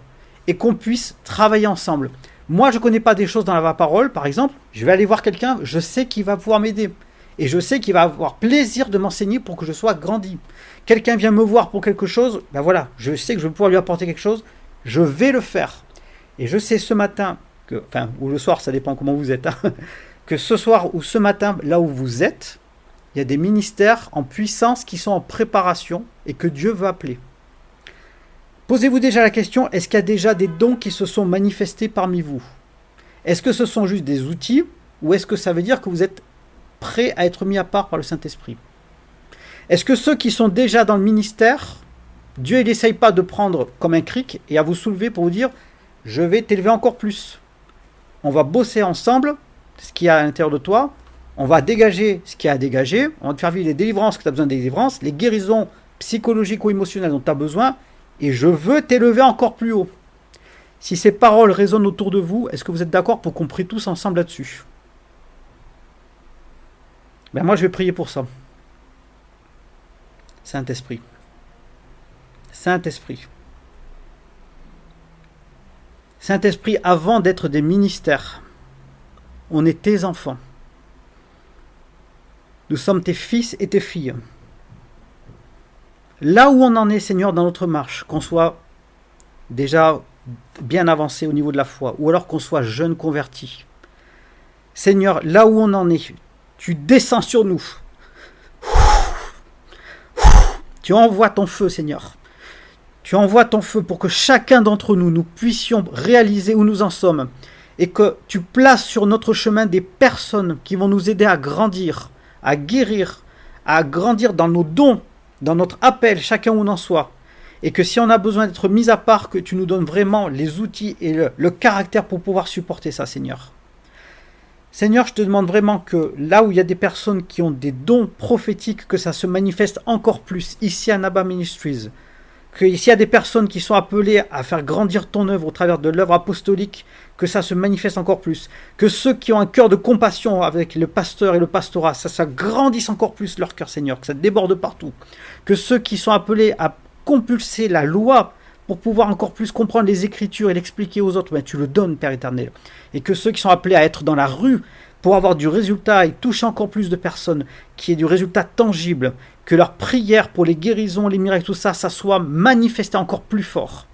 et qu'on puisse travailler ensemble. Moi, je ne connais pas des choses dans la parole, par exemple, je vais aller voir quelqu'un, je sais qu'il va pouvoir m'aider. Et je sais qu'il va avoir plaisir de m'enseigner pour que je sois grandi. Quelqu'un vient me voir pour quelque chose, ben voilà, je sais que je vais pouvoir lui apporter quelque chose, je vais le faire. Et je sais ce matin, ou le soir, ça dépend comment vous êtes, hein, que ce soir ou ce matin, là où vous êtes, il y a des ministères en puissance qui sont en préparation et que Dieu veut appeler. Posez-vous déjà la question, est-ce qu'il y a déjà des dons qui se sont manifestés parmi vous? Est-ce que ce sont juste des outils ou est-ce que ça veut dire que vous êtes prêts à être mis à part par le Saint-Esprit? Est-ce que ceux qui sont déjà dans le ministère, Dieu il n'essaye pas de prendre comme un cric et à vous soulever pour vous dire « je vais t'élever encore plus ». On va bosser ensemble ce qu'il y a à l'intérieur de toi, on va dégager ce qu'il y a à dégager, on va te faire vivre les délivrances que tu as besoin de délivrances, les guérisons psychologiques ou émotionnelles dont tu as besoin, et je veux t'élever encore plus haut. Si ces paroles résonnent autour de vous, est-ce que vous êtes d'accord pour qu'on prie tous ensemble là-dessus? Ben moi, je vais prier pour ça. Saint-Esprit. Saint-Esprit. Saint-Esprit, avant d'être des ministères, on est tes enfants. Nous sommes tes fils et tes filles. Là où on en est, Seigneur, dans notre marche, qu'on soit déjà bien avancé au niveau de la foi, ou alors qu'on soit jeune converti. Seigneur, là où on en est, tu descends sur nous. Tu envoies ton feu, Seigneur. Tu envoies ton feu pour que chacun d'entre nous, nous puissions réaliser où nous en sommes et que tu places sur notre chemin des personnes qui vont nous aider à grandir, à guérir, à grandir dans nos dons, dans notre appel, chacun où on en soit. Et que si on a besoin d'être mis à part, que tu nous donnes vraiment les outils et le caractère pour pouvoir supporter ça, Seigneur. Seigneur, je te demande vraiment que là où il y a des personnes qui ont des dons prophétiques, que ça se manifeste encore plus ici à Naba Ministries. Que s'il y a des personnes qui sont appelées à faire grandir ton œuvre au travers de l'œuvre apostolique, que ça se manifeste encore plus. Que ceux qui ont un cœur de compassion avec le pasteur et le pastorat, ça grandisse encore plus leur cœur, Seigneur, que ça déborde partout. Que ceux qui sont appelés à compulser la loi pour pouvoir encore plus comprendre les Écritures et l'expliquer aux autres, ben, tu le donnes, Père éternel. Et que ceux qui sont appelés à être dans la rue pour avoir du résultat et toucher encore plus de personnes, qui est du résultat tangible, que leur prière pour les guérisons, les miracles, tout ça, ça soit manifesté encore plus fort.